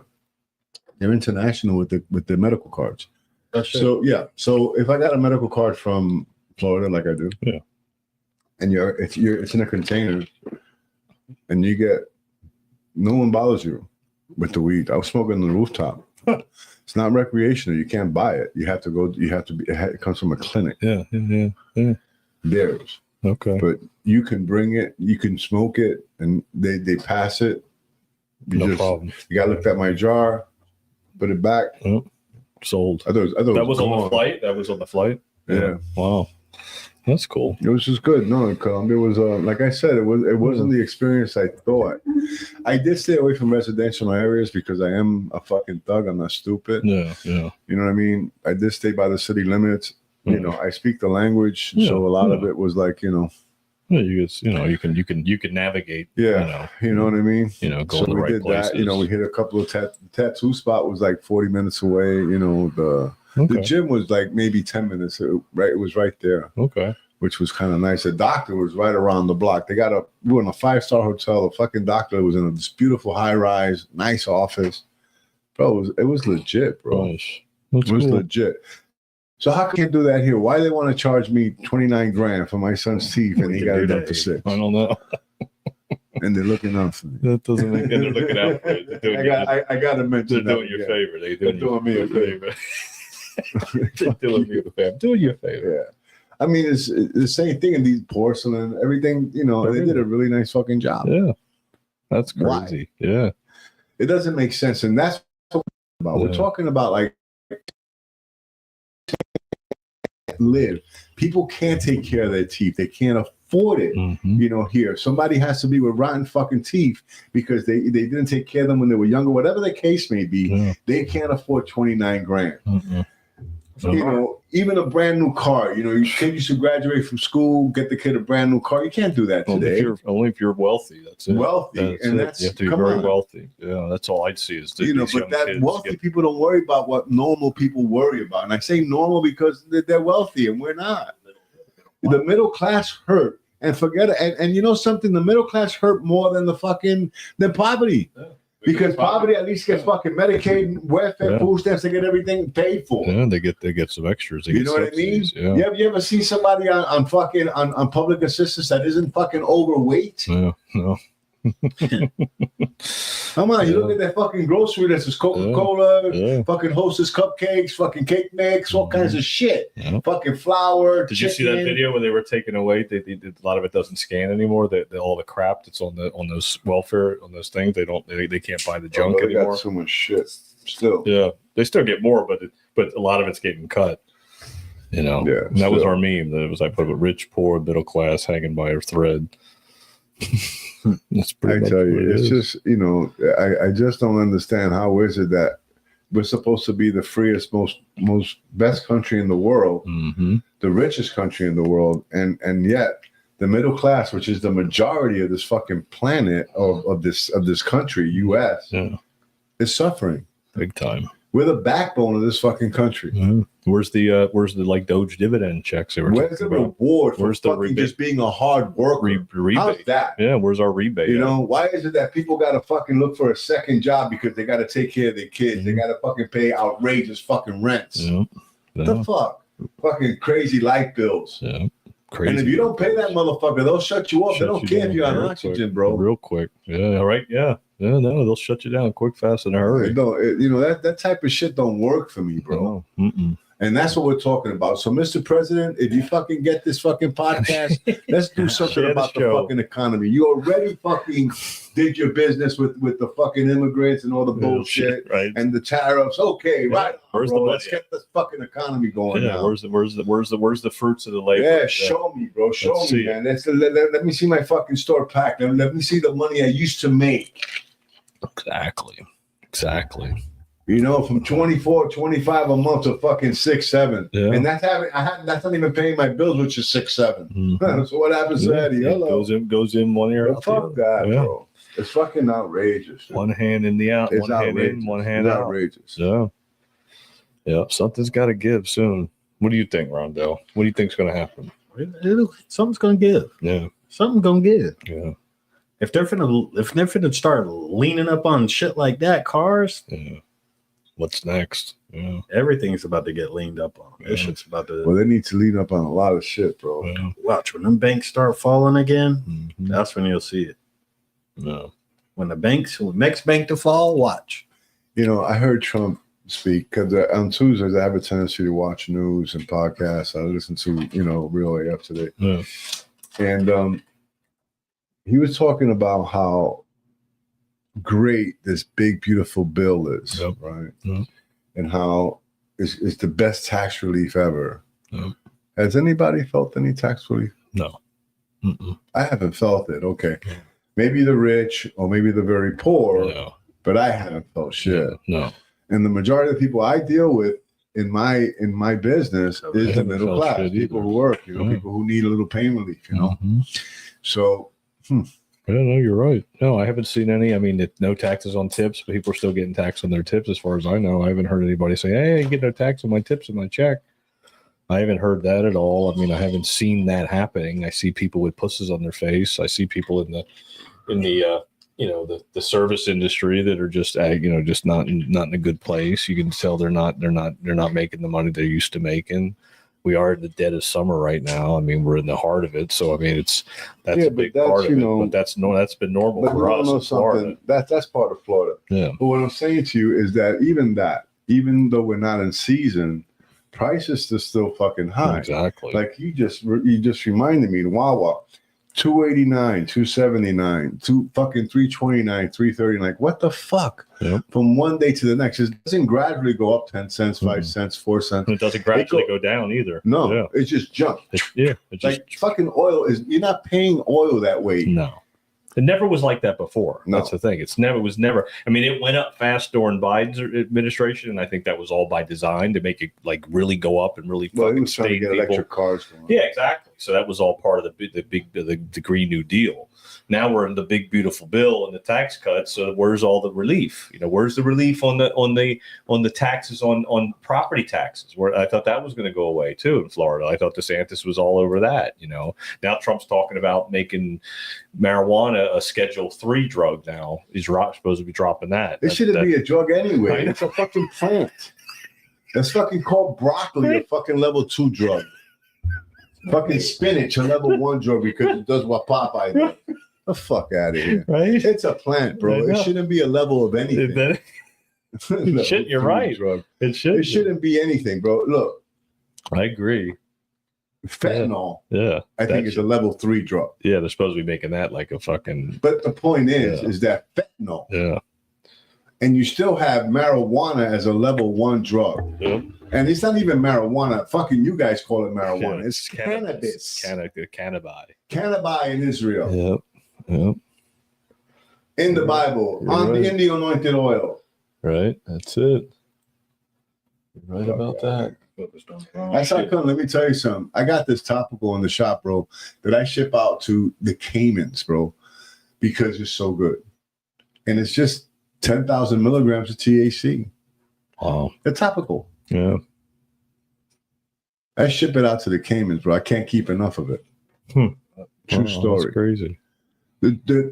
they're international with the medical cards. So if I got a medical card from Florida, like I do, and it's in a container, and no one bothers you with the weed. I was smoking on the rooftop. It's not recreational. You can't buy it. You have to go. You have to be. It comes from a clinic. Yeah. Theirs. Okay. But you can bring it. You can smoke it, and they pass it. No problem. You gotta look at my jar. Put it back. Oh, sold. I thought that was on the flight. That was on the flight. Yeah. Wow. That's cool. It was just good. No, Colombia was like I said, it wasn't the experience I thought. I did stay away from residential areas because I am a fucking thug. I'm not stupid. Yeah. You know what I mean? I did stay by the city limits. You know, I speak the language, so a lot of it was like, Yeah, you can navigate. Yeah, you know what I mean. Go so to the we right did places. that. We hit a couple of tattoo spot was like 40 minutes away. The gym was like maybe 10 minutes. Right, it was right there. Okay. Which was kind of nice. The doctor was right around the block. We were in a 5-star hotel. The fucking doctor was in this beautiful high rise, nice office. Bro, it was legit, bro. Nice. It was legit. So how can you do that here? Why do they want to charge me $29,000 for my son's teeth and he got it up to $6,000? I don't know. And they're looking out for me. That doesn't make they're looking out for you. I got to mention they're doing you a favor. They're doing me a favor. They're doing you a favor. Doing you a favor. Yeah. I mean, it's the same thing in these porcelain, everything, they did a really nice fucking job. Yeah. That's crazy. Why? Yeah. It doesn't make sense. And that's what we're talking about. We're talking about like live. People can't take care of their teeth. They can't afford it. Here. Somebody has to be with rotten fucking teeth because they didn't take care of them when they were younger, whatever the case may be. Yeah. They can't afford $29,000. Mm-hmm. Even a brand new car, your kid used to graduate from school, get the kid a brand new car. You can't do that today. Only if you're wealthy. That's it. Wealthy. You have to be very wealthy. Yeah, that's all I'd see is but that wealthy people don't worry about what normal people worry about. And I say normal because they're wealthy and we're not. The middle class hurt. And forget it. And you know something? The middle class hurt more than than poverty. Yeah. Because poverty at least gets fucking Medicaid, welfare, food stamps, they get everything paid for. Yeah, they get some extras. You know what I mean? Yeah. You ever see somebody on public assistance that isn't fucking overweight? Yeah, no. Come on, you look at that fucking grocery list. It's Coca-Cola, fucking Hostess cupcakes, fucking cake mix, all kinds of shit. Yeah. Fucking flour. Did you see that video when they were taking away? They a lot of it doesn't scan anymore. All the crap that's on those welfare on those things. They can't buy the junk anymore. Got so much shit still. Yeah, they still get more, but a lot of it's getting cut. Yeah, and that was our meme. That it was like rich, poor, middle class, hanging by a thread. That's pretty. I tell you, it's just I just don't understand how is it that we're supposed to be the freest, most best country in the world, the richest country in the world, and yet the middle class, which is the majority of this fucking planet of this country, U.S., is suffering big time. We're the backbone of this fucking country. Mm-hmm. Where's the like Doge dividend checks? Where's the reward for fucking just being a hard worker? Rebate. How's that? Yeah, where's our rebate? Why is it that people got to fucking look for a second job because they got to take care of their kids? They got to fucking pay outrageous fucking rents. The fuck? Fucking crazy light bills. Yeah. Crazy. And if you don't pay that motherfucker, they'll shut you off. They don't care if you're on oxygen, bro. Real quick. Yeah, right. Yeah. Yeah, no, they'll shut you down quick, fast, in a hurry. That type of shit don't work for me, bro. No. And that's what we're talking about. So, Mr. President, if you fucking get this fucking podcast, let's do something about the fucking economy. You already fucking did your business with the fucking immigrants and all the bullshit and the tariffs. Okay, right. Where's the money? Let's get this fucking economy going now. Where's the fruits of the labor? Yeah, show me, bro. Show me, man. Let me see my fucking store packed. Let me see the money I used to make. Exactly. From 24, 25 a month to fucking 6, 7. Yeah. And that's not even paying my bills, which is 6, 7. Mm-hmm. So what happens to Eddie? Hello. Goes in 1 ear. Fuck that, bro. It's fucking outrageous. One hand in the out, one hand in, one hand out. Outrageous. Yeah. Something's got to give soon. What do you think, Rondell? What do you think's going to happen? Something's going to give. Yeah. Something's going to give. Yeah. If they're finna start leaning up on shit like that, cars. Yeah. What's next? Yeah. Everything's about to get leaned up on. This shit's about to. Well, they need to lean up on a lot of shit, bro. Yeah. Watch when them banks start falling again. That's when you'll see it. No. When the next bank to fall, watch. I heard Trump speak because on Tuesdays I have a tendency to watch news and podcasts. I listen to Real AF Today, and he was talking about how great this big beautiful bill is, right? And how it's the best tax relief ever. Has anybody felt any tax relief? No. I haven't felt it. Okay. Maybe the rich or maybe the very poor, but I haven't felt shit. No. And the majority of the people I deal with in my business is the middle class, people who work, people who need a little pain relief, So Yeah, no, you're right. No, I haven't seen any. I mean, no taxes on tips, but people are still getting taxed on their tips as far as I know. I haven't heard anybody say, hey, I get no tax on my tips and my check. I haven't heard that at all. I mean, I haven't seen that happening. I see people with pusses on their face. I see people in the service industry that are just just not in a good place. You can tell they're not making the money they're used to making. We are in the dead of summer right now. I mean, we're in the heart of it. So I mean, that's a big part of it. But that's been normal for us in Florida. That's part of Florida. Yeah. But what I'm saying to you is that even though we're not in season, prices are still fucking high. Exactly. Like you just reminded me, Wawa, $289, $279, fucking $329, $330. Like what the fuck? Yep. From one day to the next, it doesn't gradually go up 10 cents, 5 cents, 4 cents. And it doesn't gradually go down either. No, it just jumps. Like fucking oil you're not paying oil that way. No. It never was like that before. No. That's the thing. It was never. I mean, it went up fast during Biden's administration, and I think that was all by design to make it like really go up and really fucking he was trying to get electric cars going. Yeah, exactly. So that was all part of the Green New Deal. Now we're in the big beautiful bill and the tax cuts. So where's all the relief? Where's the relief on the taxes on property taxes? Where I thought that was going to go away too in Florida. I thought DeSantis was all over that. Now Trump's talking about making marijuana a Schedule 3 drug. Now he's supposed to be dropping that. It shouldn't be a drug anyway. It's a fucking plant. That's fucking called broccoli, a fucking level 2 drug. Fucking spinach, a level 1 drug because it does what Popeye does. The fuck out of here. Right? It's a plant, bro. It shouldn't be a level of anything. You're right. Drug. It shouldn't be anything, bro. Look. I agree. Fentanyl. Yeah. I think it's a level 3 drug. Yeah, they're supposed to be making that like a fucking. But the point is that fentanyl. Yeah. And you still have marijuana as a level 1 drug. Yep. And it's not even marijuana. Fucking you guys call it marijuana. Yeah, it's cannabis. Cannabi. Cannabi in Israel. Yep. Yep. In the Bible. In the anointed oil. Right. That's it. You're right about that. Let me tell you something. I got this topical in the shop, bro, that I ship out to the Caymans, bro, because it's so good. And it's just 10,000 milligrams of THC. Wow. The topical. Yeah. I ship it out to the Caymans, bro. I can't keep enough of it. True story. That's crazy.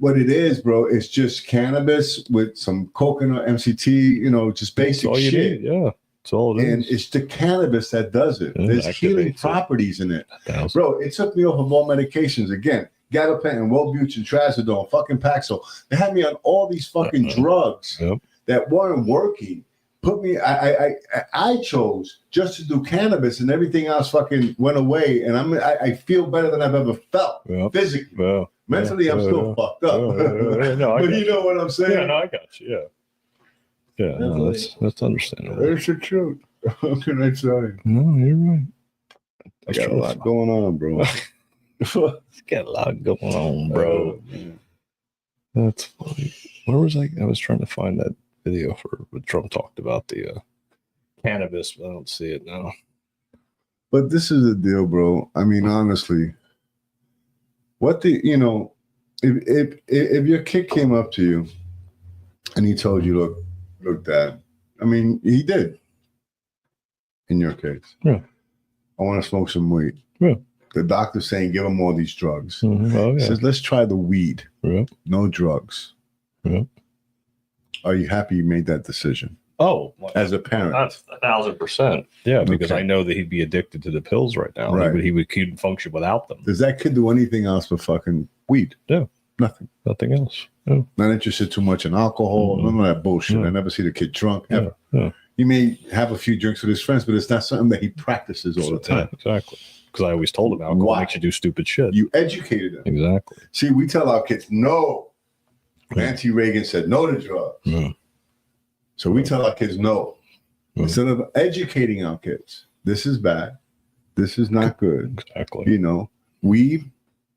What it is, bro, it's just cannabis with some coconut, MCT, just basic shit. Yeah. That's all it is. And it's the cannabis that does it. There's healing properties in it. Bro, it took me off of all medications. Again, gabapentin, Wellbutrin, trazodone, fucking Paxil. They had me on all these fucking drugs that weren't working. I chose just to do cannabis, and everything else fucking went away. And I feel better than I've ever felt physically. Mentally, I'm still fucked up. But you know what I'm saying? Yeah, no, I got you. Yeah. Yeah, no, that's understandable. It's the truth. What can I say? No, you're right. I got a lot going on, bro. It's got a lot going on, bro. That's funny. Where was I? I was trying to find that video for when Trump talked about the cannabis, but I don't see it now. But this is the deal, bro. I mean, honestly, if your kid came up to you and he told you, look, Dad. I mean, he did. In your case, yeah. I want to smoke some weed. Yeah. The doctor's saying give him all these drugs. Mm-hmm. Oh, yeah. He says, let's try the weed. Yeah. No drugs. Yeah. Are you happy you made that decision? Oh, as a parent, that's 1,000%. Yeah, because I know that he'd be addicted to the pills right now. Right. He couldn't function without them. Does that kid do anything else but fucking weed? No, nothing else. No. Not interested too much in alcohol. None of that bullshit. I never see the kid drunk ever. He may have a few drinks with his friends, but it's not something that he practices all the time. Yeah, exactly. Because I always told him alcohol makes you do stupid shit. You educated them. Exactly. See, we tell our kids no. Nancy Reagan said no to drugs. Mm. So we tell our kids no. Instead of educating our kids, this is bad. This is not good. Exactly. You know, weed,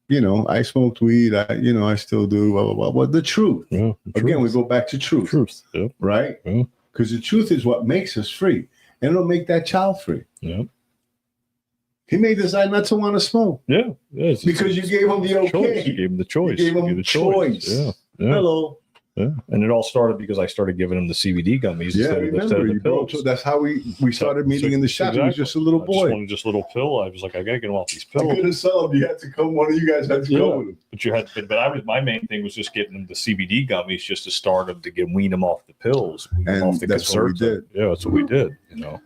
you know, I smoked weed. I still do, blah, blah, blah. But the truth. Yeah, Again, we go back to truth. Yep. Right? Because the truth is what makes us free. And it'll make that child free. Yeah. He may decide not to want to smoke. Yeah. Because you gave him the okay. Choice. You gave him the choice. You gave him the choice. Yeah. Hello. Yeah. And it all started because I started giving him the CBD gummies instead of the pills. That's how we started meeting in the shop. Exactly. He was just a little boy. I just wanted just a little pill. I was like, I gotta get him off these pills. I could have told him you had to come. One of you guys had to go with him. But you had to. But my main thing was just getting him the CBD gummies just to start him to wean him off the pills, and off the that's what we did. Yeah, that's what we did. You know,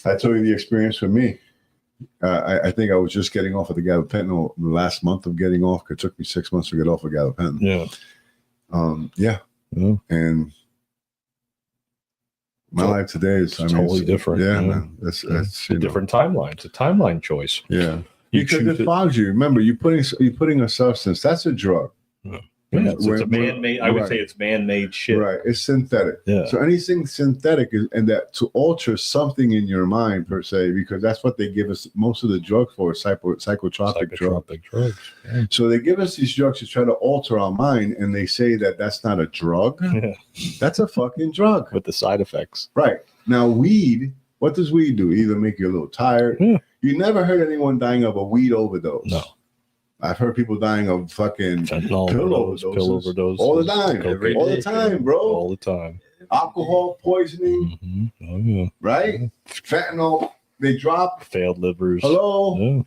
I told you the experience for me. I think I was just getting off of the gabapentin the last month of getting off. It took me 6 months to get off of gabapentin. Yeah. And my life today is totally different. Yeah, man. That's a different timeline. It's a timeline choice. Yeah, because it follows you. Remember, you're putting a substance. That's a drug. Yeah, it's a man-made. I would say it's man-made shit. Right, it's synthetic. Yeah. So anything synthetic is, and that to alter something in your mind per se, because that's what they give us most of the drugs for, psychotropic drugs. Yeah. So they give us these drugs to try to alter our mind, and they say that that's not a drug. Yeah. That's a fucking drug with the side effects. Right now, weed. What does weed do? Either make you a little tired. Yeah. You never heard anyone dying of a weed overdose. No. I've heard people dying of fucking pill overdose all the time. All the time, bro. All the time. Alcohol poisoning. Mm-hmm. Oh, yeah. Right? Yeah. Fentanyl, they drop. Failed livers. Hello? Yeah.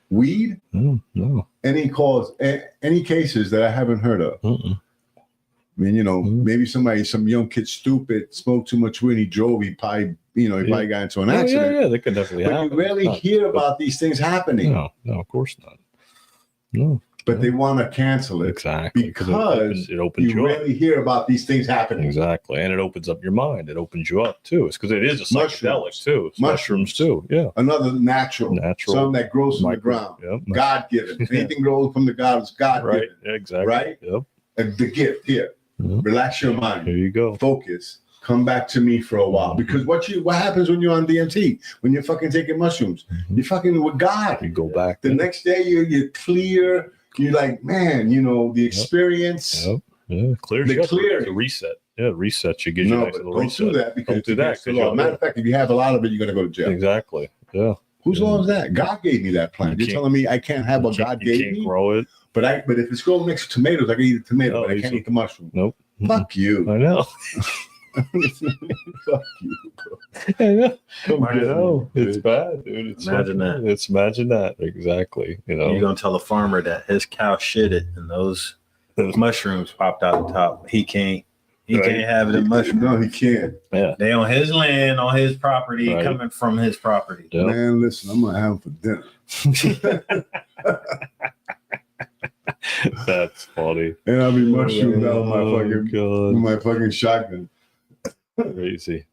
Weed? No. Any cases that I haven't heard of. Mm-mm. I mean, maybe some young kid stupid, smoked too much weed, he drove, he probably got into an accident. Yeah, that could definitely happen. You rarely hear about these things happening. No, of course not. No. But they want to cancel it. Exactly. Because it opens you rarely hear about these things happening. Exactly. And it opens up your mind. It opens you up too. It's because it is a psychedelic too. It's mushrooms too. Yeah. Another natural. Something that grows from the ground. Yep. God-given. Anything grows from the God is God-given. Right. Yeah, exactly. Right? Yep. And the gift here. Yep. Relax your mind. Here you go. Focus. Come back to me for a while. Because what happens when you're on DMT? When you're fucking taking mushrooms? You're fucking with God. You go back. The next day you're clear. You're like, man, the experience. Yep. Yeah. Clears you up. The reset. Yeah, reset you. Gives you a nice little reset. Don't do that because don't do that. Matter of fact, if you have a lot of it, you're gonna go to jail. Exactly. Yeah. Whose law is that? God gave me that plant. You're telling me I can't have what God gave me? You can't grow it. But if it's growing next to tomatoes, I can eat the tomato, but I can't eat the mushroom. Nope. Fuck you. I know. Fuck you, bro. I know. It's bad, dude. Imagine that. Exactly. You're gonna tell a farmer that his cow shitted and those mushrooms popped out the top. He can't have the mushrooms. No, he can't. Yeah. They on his land, on his property, coming from his property. Yep. Man, listen, I'm gonna have them for dinner. That's funny. And I'll be mushroomed out with my fucking shotgun. Crazy.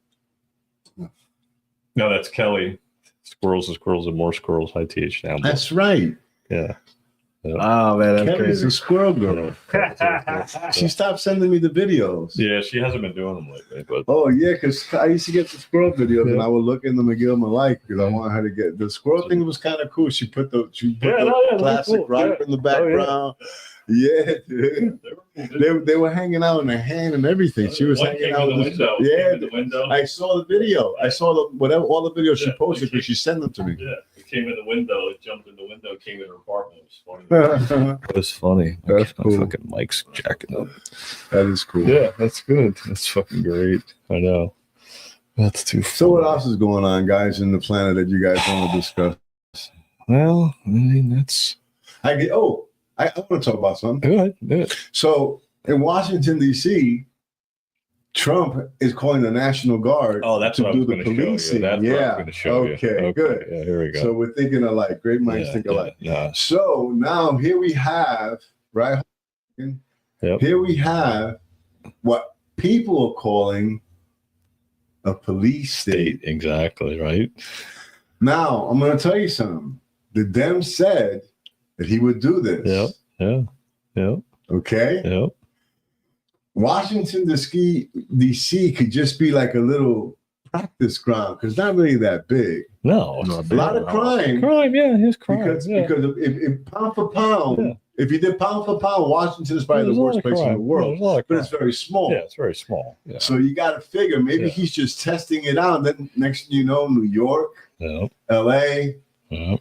No, that's Kelly. Squirrels and more squirrels. High TH down. That's right. Yeah. Oh man, that's Kelly's crazy. a squirrel girl. She stopped sending me the videos. Yeah, she hasn't been doing them lately. But because I used to get the squirrel videos and I would look in them and give them a like because I want her to get the squirrel thing. Was kind of cool. She put the classic right in the background. Yeah, dude. They were hanging out in her hand and everything. She was hanging out in the window. I saw the video. I saw all the videos she posted because she sent them to me. Yeah, it came in the window. It jumped in the window. Came in her apartment. It was funny. It was funny. That's cool. Fucking Mike's jacking up. That is cool. Yeah, that's good. That's fucking great. I know. That's too funny. So what else is going on, guys, in the planet that you guys want to discuss? Well, I mean, that's... I want to talk about something. Go ahead. Yeah. So in Washington, D.C., Trump is calling the National Guard to do the policing. That's what I'm going to show you. Okay, good. Yeah, here we go. So we're thinking alike. Great minds think alike. Yeah. So now here we have, right? Yep. Here we have what people are calling a police state. Exactly, right? Now, I'm going to tell you something. The Dems said that he would do this. Yeah. Okay? Yep. Washington, D.C. could just be like a little practice ground because it's not really that big. No. A lot of crime. His crime. Because if pound for pound, if you did pound for pound, Washington is probably the worst place in the world. But it's very small. Yeah, it's very small. Yeah. So you got to figure maybe he's just testing it out. Then next thing you know, New York, L.A.,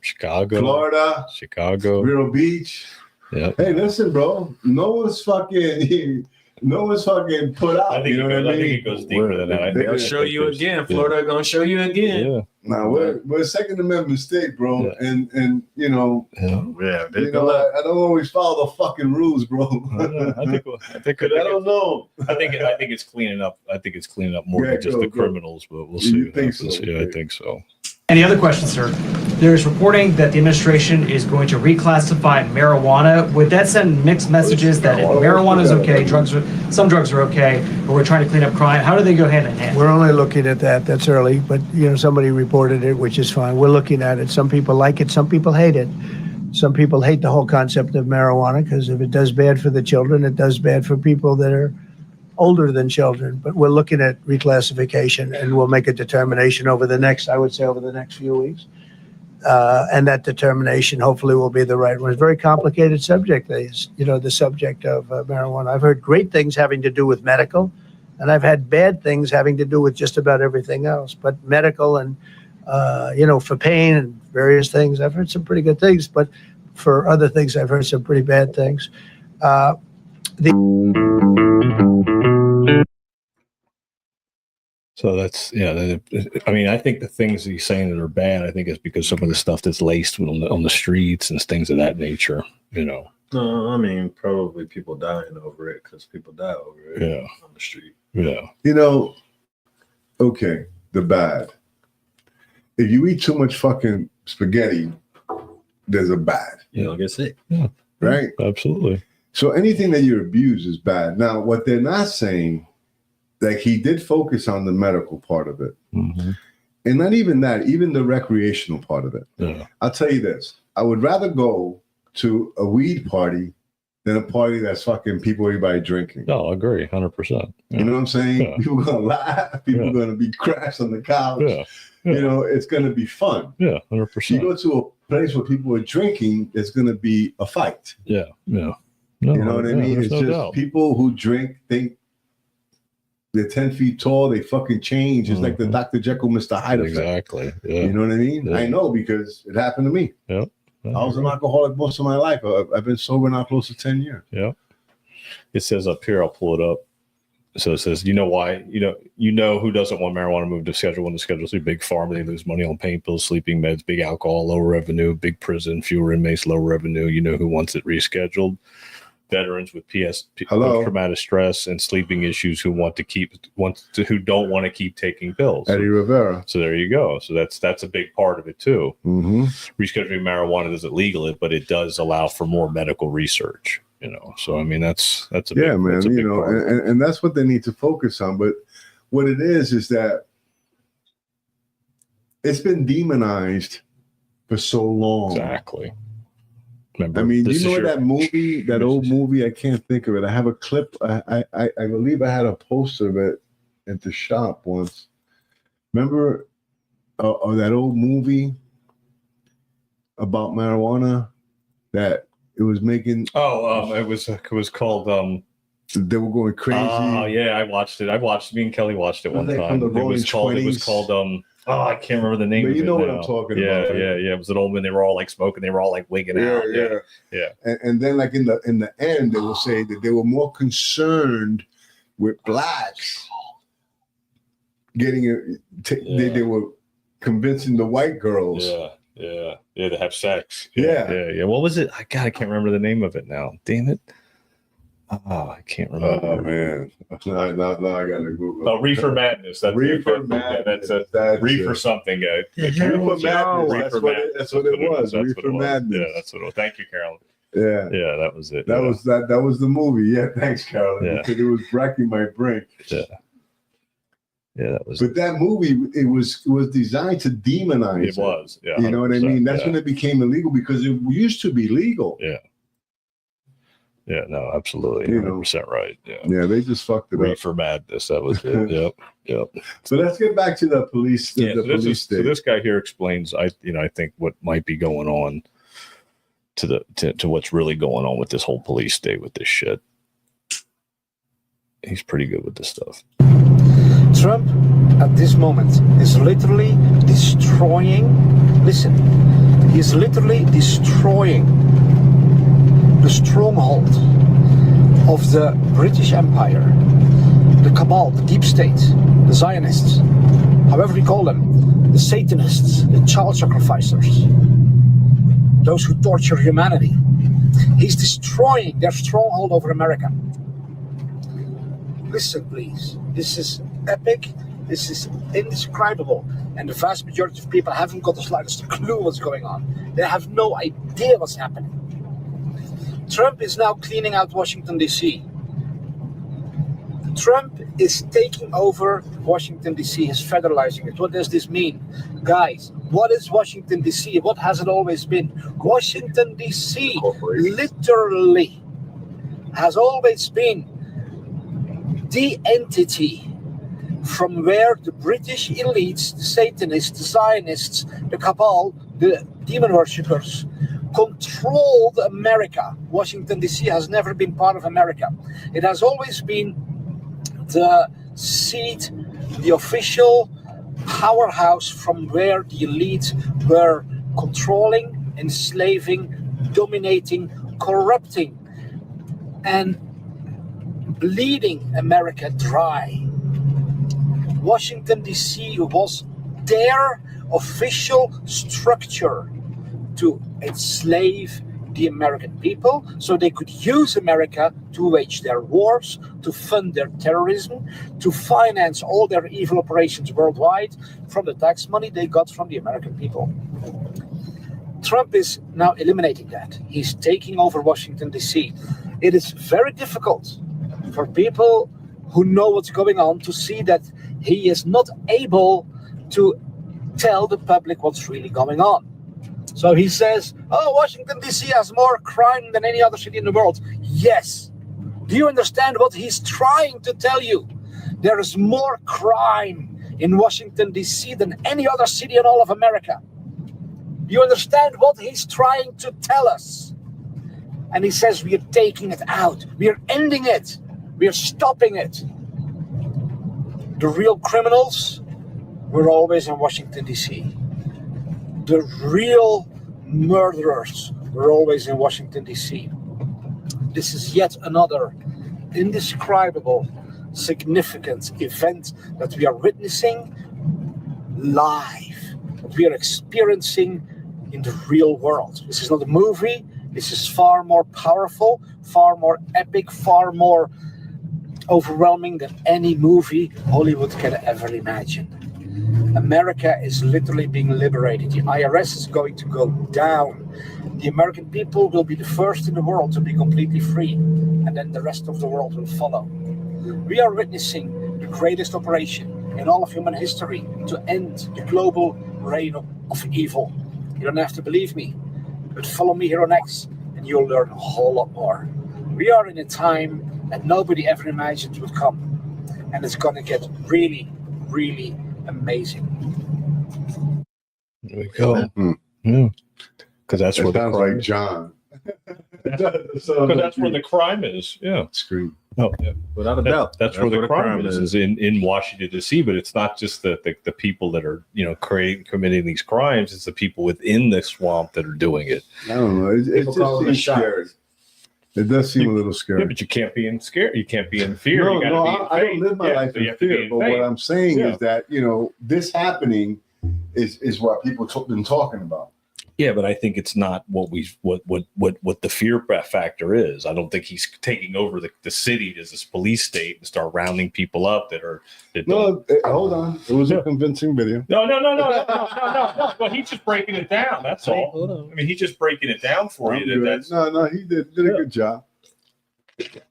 Chicago, Florida, Vero Beach. Yep. Hey, listen, bro. No one's fucking put out. I think it goes deeper than that. They'll show you again. Florida gonna show you again. Yeah. Now we're a Second Amendment state, bro, and you know, I don't always follow the fucking rules, bro. I don't know. I think it's cleaning up. I think it's cleaning up more than just the criminals, but we'll see. You think so? Yeah, I think so. Any other questions, sir? There's reporting that the administration is going to reclassify marijuana. Would that send mixed messages that if marijuana is okay, some drugs are okay, but we're trying to clean up crime? How do they go hand in hand? We're only looking at that. That's early, but somebody reported it, which is fine. We're looking at it. Some people like it. Some people hate it. Some people hate the whole concept of marijuana because if it does bad for the children, it does bad for people that are older than children. But we're looking at reclassification, and we'll make a determination over the next few weeks. And that determination hopefully will be the right one. It's a very complicated subject, the subject of marijuana. I've heard great things having to do with medical, and I've had bad things having to do with just about everything else. But medical and, for pain and various things, I've heard some pretty good things. But for other things, I've heard some pretty bad things. So that's I mean, I think the things that he's saying that are bad, I think it's because some of the stuff that's laced on the streets and things of that nature. No, I mean probably people dying over it because people die over it on the street. Yeah. Okay, the bad. If you eat too much fucking spaghetti, there's a bad. You'll get sick. Yeah. Right? Absolutely. So anything that you abuse is bad. Now, what they're not saying, like he did focus on the medical part of it. Mm-hmm. And not even that, even the recreational part of it. Yeah. I'll tell you this. I would rather go to a weed party than a party that's fucking everybody drinking. No, I agree, 100%. Yeah. You know what I'm saying? Yeah. People are going to laugh. People are going to be crashed on the couch. Yeah. Yeah. It's going to be fun. Yeah, 100%. You go to a place where people are drinking, it's going to be a fight. Yeah, yeah. No, you know what I mean? It's just doubt. People who drink think they're 10 feet tall. They fucking change. It's like the Dr. Jekyll, Mr. Hyde effect. Exactly. Yeah. You know what I mean? Yeah. I know because it happened to me. Yep. I was an alcoholic most of my life. I've been sober now close to 10 years. Yeah. It says up here, I'll pull it up. So it says, why, who doesn't want marijuana moved to Schedule 1 to Schedule 3? Big pharma, they lose money on pain pills, sleeping meds, big alcohol, low revenue, big prison, fewer inmates, low revenue. You know who wants it rescheduled? Veterans with traumatic stress and sleeping issues who who don't want to keep taking pills. Eddie Rivera. So there you go. So that's a big part of it too. Mm-hmm. Rescheduling marijuana doesn't legal it, but it does allow for more medical research. So I mean that's a big, man. that's a big part. And that's what they need to focus on. But what it is that it's been demonized for so long. Exactly. Remember, I mean, that movie, that old movie? I can't think of it. I have a clip. I believe I had a poster of it at the shop once. Remember that old movie about marijuana that it was making? It was called. They were going crazy. Oh yeah, I watched it. Me and Kelly watched it one time. It was called. I can't remember the name. But of it. You know what I'm talking about. Right? Yeah. It was an old man. They were all like smoking. They were all like wigging out. Yeah. And then like in the end, they will say that they were more concerned with blacks getting it. They were convincing the white girls. Yeah. To have sex. Yeah. What was it? I can't remember the name of it now. Damn it. I can't remember. Oh man! Now I gotta Google. Reefer Madness. That's Reefer Madness. That's Reefer something. Reefer Madness. That's what it was. Reefer Madness. Yeah, that's what it was. Thank you, Carolyn. Yeah, that was it. That was the movie. Yeah, thanks, Carolyn. Yeah. Because it was racking my brain. Yeah. Yeah, that was. But that movie, it was designed to demonize. It was. Yeah. You know what I mean? That's yeah. when it became illegal because it used to be legal. Yeah. Yeah, no, absolutely. 100% right. Yeah. Yeah, they just fucked it up. Reefer madness. That was it. Yep. So let's get back to the police. So this guy here explains, I think what might be going on to what's really going on with this whole police state with this shit. He's pretty good with this stuff. Trump, at this moment, is literally destroying. Listen, he's literally destroying the stronghold of the British Empire, the cabal, the deep state, the Zionists, however we call them, the Satanists, the child sacrificers, those who torture humanity. He's destroying their stronghold over America. Listen, please, this is epic, this is indescribable, and the vast majority of people haven't got the slightest clue what's going on. They have no idea what's happening. Trump is now cleaning out Washington, D.C. Trump is taking over Washington, D.C. He's federalizing it. What does this mean? Guys, what is Washington, D.C.? What has it always been? Washington, D.C. literally has always been the entity from where the British elites, the Satanists, the Zionists, the cabal, the demon worshippers controlled America. Washington, D.C. has never been part of America. It has always been the seat, the official powerhouse from where the elites were controlling, enslaving, dominating, corrupting, and bleeding America dry. Washington, D.C. was their official structure to enslave the American people so they could use America to wage their wars, to fund their terrorism, to finance all their evil operations worldwide from the tax money they got from the American people. Trump is now eliminating that. He's taking over Washington, D.C. It is very difficult for people who know what's going on to see that he is not able to tell the public what's really going on. So he says, oh, Washington, D.C. has more crime than any other city in the world. Yes. Do you understand what he's trying to tell you? There is more crime in Washington, D.C. than any other city in all of America. Do you understand what he's trying to tell us? And he says, we are taking it out. We are ending it. We are stopping it. The real criminals were always in Washington, D.C. The real murderers were always in Washington, D.C. This is yet another indescribable, significant event that we are witnessing live, that we are experiencing in the real world. This is not a movie. This is far more powerful, far more epic, far more overwhelming than any movie Hollywood can ever imagine. America is literally being liberated. The IRS is going to go down. The American people will be the first in the world to be completely free, and then the rest of the world will follow. We are witnessing the greatest operation in all of human history to end the global reign of evil. You don't have to believe me, but follow me here on X, and you'll learn a whole lot more. We are in a time that nobody ever imagined would come, and it's going to get really, really amazing. There we go. Yeah. Because that's where the sounds crime, like John. Because that's where the crime is. Yeah. Scream. Oh, yeah. Without a doubt. That's where the crime is in Washington, D.C. But it's not just the people that are, committing these crimes. It's the people within the swamp that are doing it. I don't know. It just seems scary. It does seem a little scary. Yeah, but you can't be in scare. You can't be in fear. I don't live my life in fear. But what I'm saying is that, this happening is what people been talking about. Yeah, but I think it's not what the fear factor is. I don't think he's taking over the city as this police state and start rounding people up hold on. It was a convincing video. No. Well, he's just breaking it down. That's all. I mean, he's just breaking it down for you. No, he did a good job.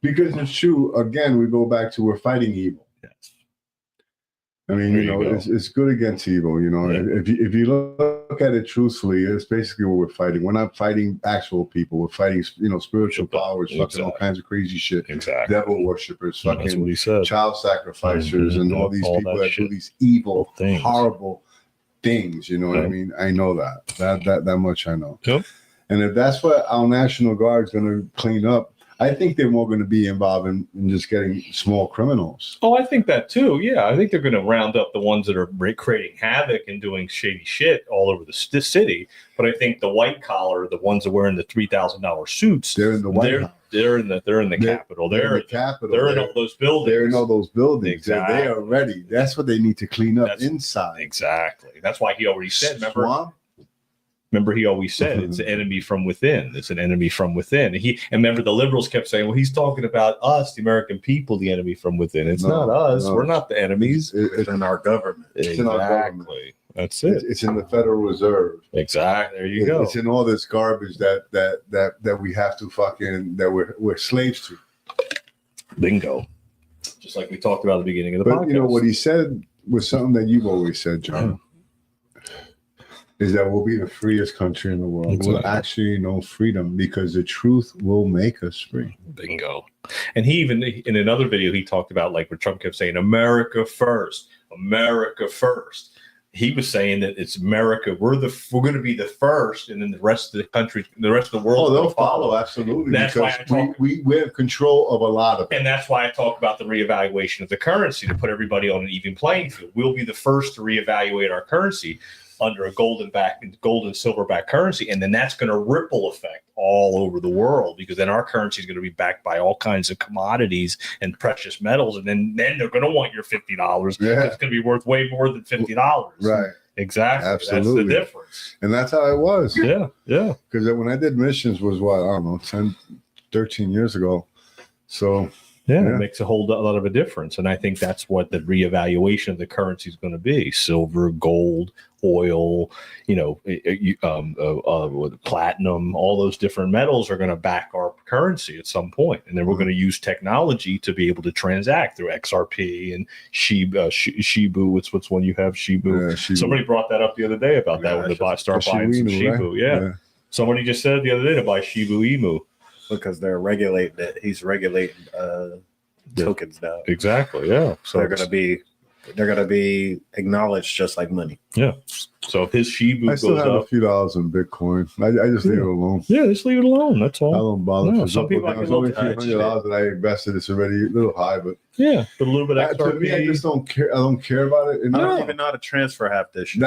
Because it's true. Again, we go back to we're fighting evil. Yes. I mean, it's good against evil. If you look at it truthfully, it's basically what we're fighting. We're not fighting actual people. We're fighting, spiritual powers, fucking all kinds of crazy shit. Exactly. Devil worshippers, fucking that's what he said. Child sacrificers, and all these people that do these evil, horrible things. You know what I mean? I know that much I know. Yep. And if that's what our National Guard is going to clean up, I think they're more going to be involved in just getting small criminals. Oh, I think that too. Yeah, I think they're going to round up the ones that are creating havoc and doing shady shit all over the city. But I think the white collar, the ones that are wearing the $3,000 suits, they're in the White House. They're in the Capitol. They're in the Capitol. They're in all those buildings. They're in all those buildings. Exactly. They are ready. That's what they need to clean up inside. Exactly. That's why he already said. Remember, he always said it's an enemy from within. It's an enemy from within. And remember the liberals kept saying, well, he's talking about us, the American people, the enemy from within. It's not us. We're not the enemies. It's in our government. It's in our government. That's it. It's in the Federal Reserve. Exactly. There you go. It's in all this garbage that we have to that we're slaves to. Bingo. Just like we talked about at the beginning of the podcast. What he said was something that you've always said, John. Is that we'll be the freest country in the world. Exactly. We'll actually know freedom because the truth will make us free. Bingo. And he even, in another video, he talked about where Trump kept saying, America first, America first. He was saying that it's America. We're going to be the first, and then the rest of the country, the rest of the world. Oh, they'll follow absolutely. That's why we have control of a lot of it. And that's why I talk about the reevaluation of the currency to put everybody on an even playing field. We'll be the first to reevaluate our currency under a gold and silver back currency, and then that's going to ripple effect all over the world, because then our currency is going to be backed by all kinds of commodities and precious metals, and then they're going to want your $50. Yeah. It's going to be worth way more than $50. Right. Exactly. Absolutely. That's the difference. And that's how it was. Yeah. Because when I did missions was 10, 13 years ago. So it makes a lot of a difference. And I think that's what the reevaluation of the currency is going to be. Silver, gold, oil, platinum, all those different metals are going to back our currency at some point. And then we're going to use technology to be able to transact through XRP and Shibu. What's one you have? Shibu. Yeah, Shibu. Somebody brought that up the other day about that when they start buying some Shibu. Right? Yeah. Somebody just said the other day to buy Shibu Inu. Because they're regulating it. He's regulating tokens now. Exactly. Yeah. So they're gonna be acknowledged just like money. Yeah. So if his Shibu I still goes have up, a few dollars in Bitcoin. I just leave it alone. Yeah, just leave it alone. That's all. I don't bother. No, some people it's only a few $100 that I invested. It's already a little high, but but a little bit extra. To me, I just don't care. I don't care about it. I don't even know how to transfer half this shit.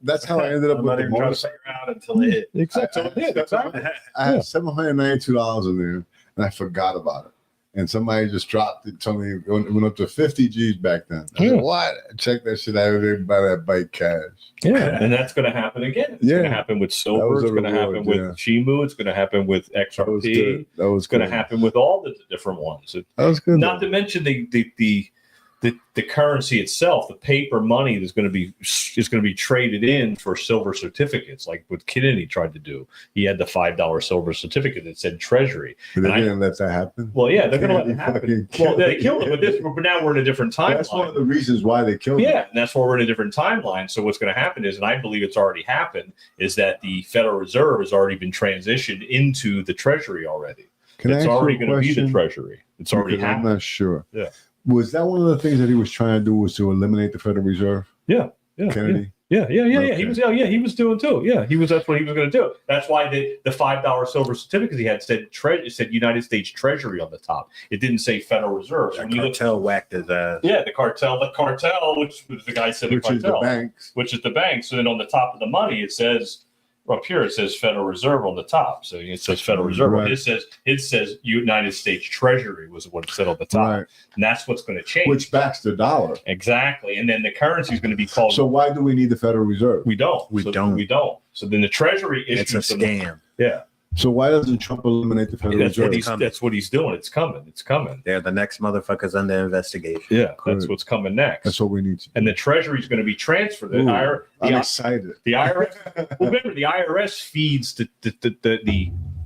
That's how I ended up with the most. Trying to figure out until it hit. Exactly. I had $792 in there, and I forgot about it. And somebody just dropped it, told me it went up to 50 G's back then. I said, what? Check that shit out. They buy that bike cash. Yeah, and that's going to happen again. It's going to happen with silver. It's going to happen with Shimu. It's going to happen with XRP. That was going to happen with all the different ones. That was good. Not to mention the currency itself, the paper money is going to be traded in for silver certificates, like what Kennedy tried to do. He had the $5 silver certificate that said Treasury. But they didn't let that happen. Well, yeah, they're going to let it happen. Well, they killed it, but now we're in a different timeline. That's one of the reasons why they killed it. Yeah, and that's why we're in a different timeline. So what's going to happen is, and I believe it's already happened, is that the Federal Reserve has already been transitioned into the Treasury already. It's already going to be the Treasury. It's already happened. I'm not sure. Yeah. Was that one of the things that he was trying to do, was to eliminate the Federal Reserve? Yeah. Kennedy? Yeah. Okay. He was doing too. Yeah, that's what he was going to do. That's why the $5 silver certificates he had said United States Treasury on the top. It didn't say Federal Reserve. So cartel whacked his ass. Yeah, the cartel, which the guy said which is the banks. Which is the banks. So then on the top of the money, it says, up here it says Federal Reserve on the top. So it says Federal Reserve. Right. It says United States Treasury was what it said on the top. Right. And that's what's going to change. Which backs the dollar. Exactly. And then the currency is going to be called. So why do we need the Federal Reserve? We don't. We don't. So then the Treasury issues. It's a scam. Yeah. So why doesn't Trump eliminate the Federal Reserve? That's what he's doing. It's coming. They're the next motherfuckers under investigation. Yeah, that's what's coming next. That's what we need to do. And the Treasury is going to be transferred. I'm excited. The IRS. Well, remember, the IRS feeds the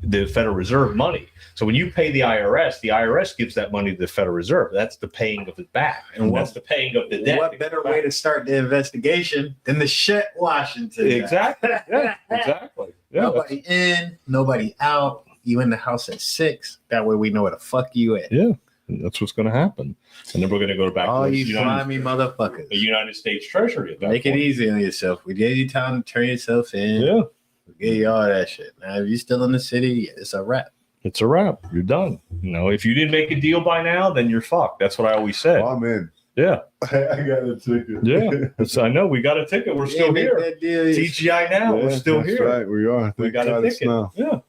the Federal Reserve money. So when you pay the IRS gives that money to the Federal Reserve. That's the paying of it back. And that's the paying of the debt. What better way to start the investigation than the shit Washington? Exactly. Yeah, exactly. Yeah, nobody in, nobody out. You in the house at 6. That way we know where the fuck you at. Yeah. And that's what's going to happen. And then we're going to go back all to you slimy motherfuckers. The United States Treasury. At that Make point. it easy on yourself. We gave you time to turn yourself in. Yeah. We gave you all that shit. Now, if you're still in the city, it's a wrap. It's a wrap. You're done. If you didn't make a deal by now, then you're fucked. That's what I always said. I'm in. Yeah. I got a ticket. Yeah. I know. We got a ticket. We're still here. TGI now. We're still that's here. Right. We are. We got a ticket. Now. Yeah.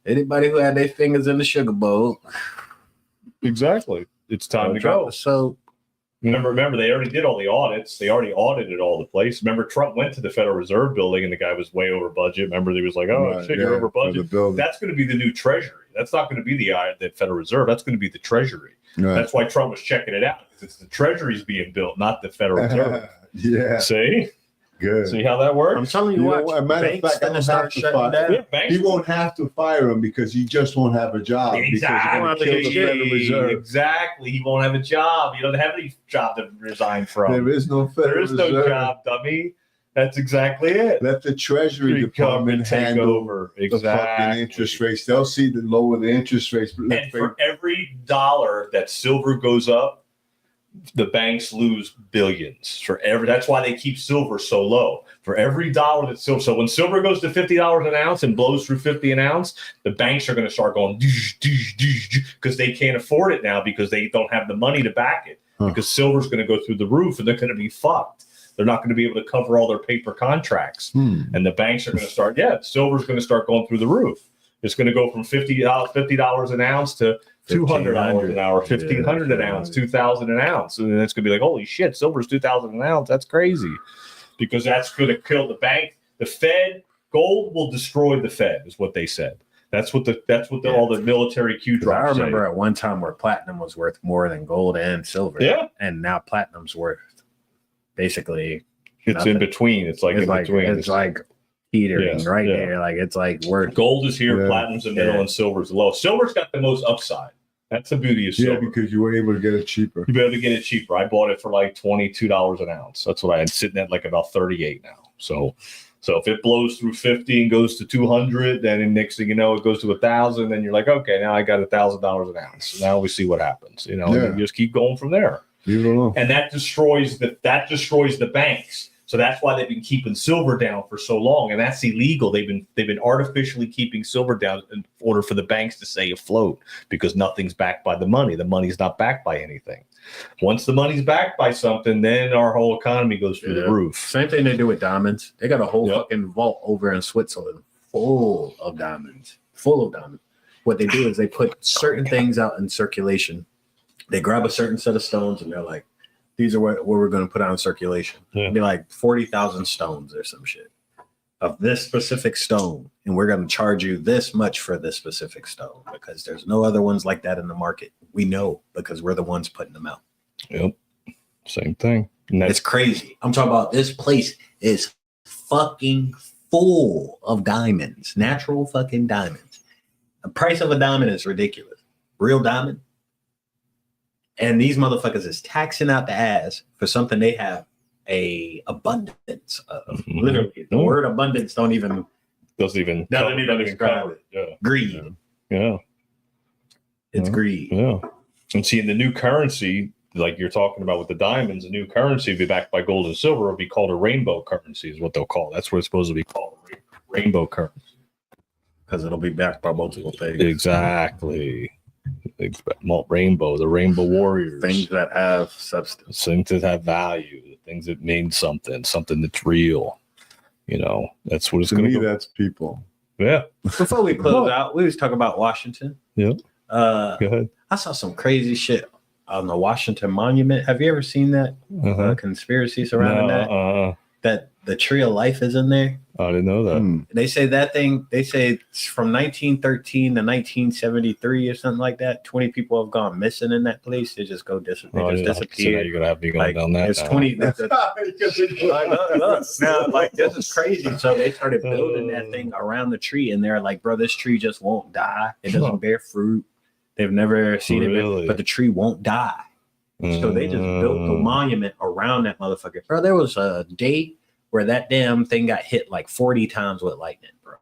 Anybody who had their fingers in the sugar bowl. Exactly. It's time to go. So remember, they already did all the audits. They already audited all the place. Remember, Trump went to the Federal Reserve building and the guy was way over budget. Remember, he was like, "Oh, shit, you're over budget." That's going to be the new Treasury. That's not going to be the Federal Reserve. That's going to be the Treasury. Right. That's why Trump was checking it out. It's the Treasury's being built, not the Federal Reserve. Yeah. See? Good. See how that works? I'm telling you what. Matter of fact, I don't have to fire. He won't have to fire him because he just won't have a job. Exactly. Because you're going to kill the Federal Reserve. Exactly. He won't have a job. He doesn't have any job to resign from. There is no Federal Reserve. There is no job, dummy. That's exactly it. Let the Treasury Department take over the fucking interest rates. They'll see to lower the interest rates. And for every dollar that silver goes up, the banks lose billions. That's why they keep silver so low. For every dollar that silver, so when silver goes to $50 an ounce and blows through 50 an ounce, the banks are going to start going because they can't afford it now because they don't have the money to back it. Because silver's going to go through the roof and they're going to be fucked. They're not going to be able to cover all their paper contracts. And the banks are going to start, silver's going to start going through the roof. It's going to go from $50 an ounce to $200 an hour, $1,500 an ounce, $2,000 an ounce. And then it's going to be like, holy shit, silver's $2,000 an ounce. That's crazy. Because that's going to kill the bank. The Fed, gold will destroy the Fed, is what they said. That's what all the military Q drops. I remember at one time where platinum was worth more than gold and silver. Yeah. And now platinum's worth basically it's nothing. In between. It's like in between. It's like teetering there. Like it's like worth. Gold is here, platinum's in the middle, and silver's low. Silver's got the most upside. That's the beauty of silver. Yeah, because you were able to get it cheaper. You were able to get it cheaper. I bought it for like $22 an ounce. That's what I had sitting at like about 38 now. So if it blows through 50 and goes to 200, then next thing you know, it goes to 1,000. Then you're like, okay, now I got $1,000 an ounce. So now we see what happens. And you just keep going from there. You don't know. And that destroys the banks. So that's why they've been keeping silver down for so long, and that's illegal. They've been artificially keeping silver down in order for the banks to stay afloat because nothing's backed by the money. The money's not backed by anything. Once the money's backed by something, then our whole economy goes through the roof. Same thing they do with diamonds. They got a whole fucking vault over in Switzerland full of diamonds. What they do is they put certain things out in circulation. They grab a certain set of stones and they're like, these are what we're going to put out in circulation. It'd be like 40,000 stones or some shit of this specific stone. And we're going to charge you this much for this specific stone because there's no other ones like that in the market. We know because we're the ones putting them out. Yep. Same thing. It's crazy. I'm talking about this place is fucking full of diamonds, natural fucking diamonds. The price of a diamond is ridiculous. Real diamond. And these motherfuckers is taxing out the ass for something they have a abundance of. Literally, the word abundance doesn't even describe it. Yeah. Greed. Yeah. It's greed. Yeah. And see, in the new currency, like you're talking about with the diamonds, the new currency would be backed by gold and silver. It'll be called a rainbow currency, is what they'll call it. That's what it's supposed to be called, rainbow currency. Because it'll be backed by multiple things. Exactly. Rainbow, the rainbow warriors. Things that have substance. Things that have value. Things that mean something that's real. That's what it's going to be. That's people. Yeah. Before we close out, we was talking about Washington. Yeah. Go ahead. I saw some crazy shit on the Washington Monument. Have you ever seen that conspiracy surrounding that? That the Tree of Life is in there? I didn't know that. They say that thing. They say it's from 1913 to 1973 or something like that. 20 people have gone missing in that place. They just go disappear. So now you're gonna have me going down that. It's 20. Now, like this is crazy. So they started building that thing around the tree, and they're like, "Bro, this tree just won't die. It doesn't bear fruit. They've never seen it, but the tree won't die." So they just built the monument around that motherfucker. Bro, there was a day where that damn thing got hit like 40 times with lightning, bro.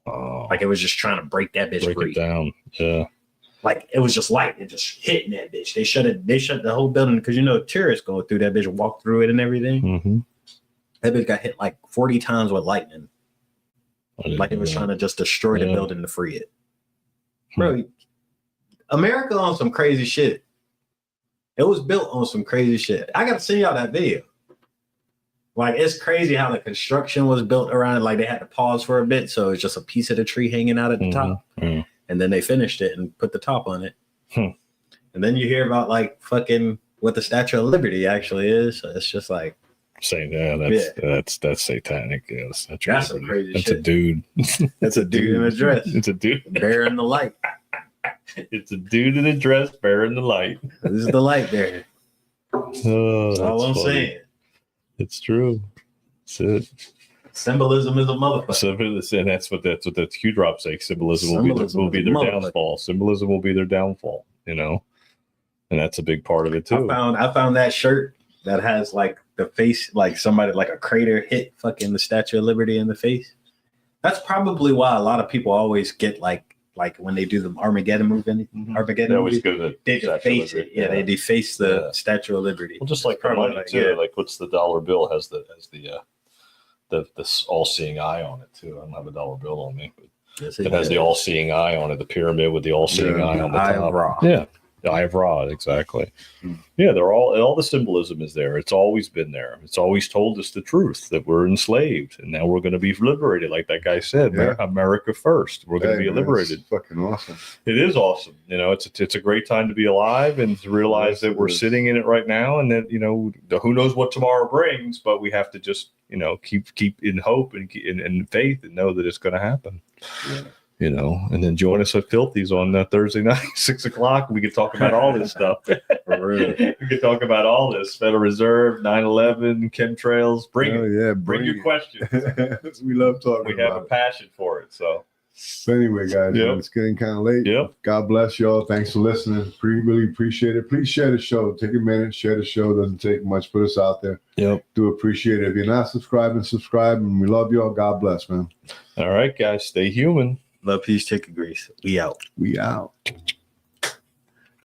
Oh, like it was just trying to break that bitch break free. it down. Yeah. Like it was just lightning just hitting that bitch. They shut the whole building because tourists go through that bitch and walk through it and everything. Mm-hmm. That bitch got hit like 40 times with lightning. Like it was trying to just destroy the building to free it. Bro, America on some crazy shit. It was built on some crazy shit. I gotta send y'all that video. Like it's crazy how the construction was built around it. Like they had to pause for a bit, so it's just a piece of the tree hanging out at the top, and then they finished it and put the top on it. And then you hear about like fucking what the Statue of Liberty actually is. So it's just like saying, that's satanic. Yes, that's some crazy that's shit. A dude. That's a dude in a dress. It's a dude bearing the light. It's a dude in a dress bearing the light. This is the light bearer. Oh, that's all I'm saying. It's true. That's it. Symbolism is a motherfucker. And that's what the Q drop say. Symbolism will be their downfall. Symbolism will be their downfall. And that's a big part of it too. I found that shirt that has like the face, like somebody like a crater hit fucking the Statue of Liberty in the face. That's probably why a lot of people always get like when they do the Armageddon movie, they deface it. Yeah, they deface the Statue of Liberty. Well, just like the money too. Like, what's the dollar bill has the all-seeing eye on it too. I don't have a dollar bill on me, but it has the all-seeing eye on it. The pyramid with the all-seeing eye on the top. Eye of Ra. Yeah. The Eye of Ra, exactly. Yeah, they're all the symbolism is there. It's always been there. It's always told us the truth that we're enslaved, and now we're going to be liberated, like that guy said. Yeah. America first. We're going to be liberated. It's fucking awesome. It is awesome. It's a great time to be alive and to realize that we're sitting in it right now, and that who knows what tomorrow brings, but we have to just keep in hope and in faith and know that it's going to happen. Yeah. And then join us at Filthy's on Thursday night, 6:00. We can talk about all this stuff. We can talk about all this. Federal Reserve, 9/11, chemtrails. Bring your questions. We love talking about it. We have a passion for it. So anyway, guys, it's getting kind of late. Yep. God bless y'all. Thanks for listening. Really appreciate it. Please share the show. Take a minute. Share the show. Doesn't take much. Put us out there. Yep. Do appreciate it. If you're not subscribing, subscribe. And we love y'all. God bless, man. All right, guys. Stay human. Love, peace, chicken grease. We out. We out.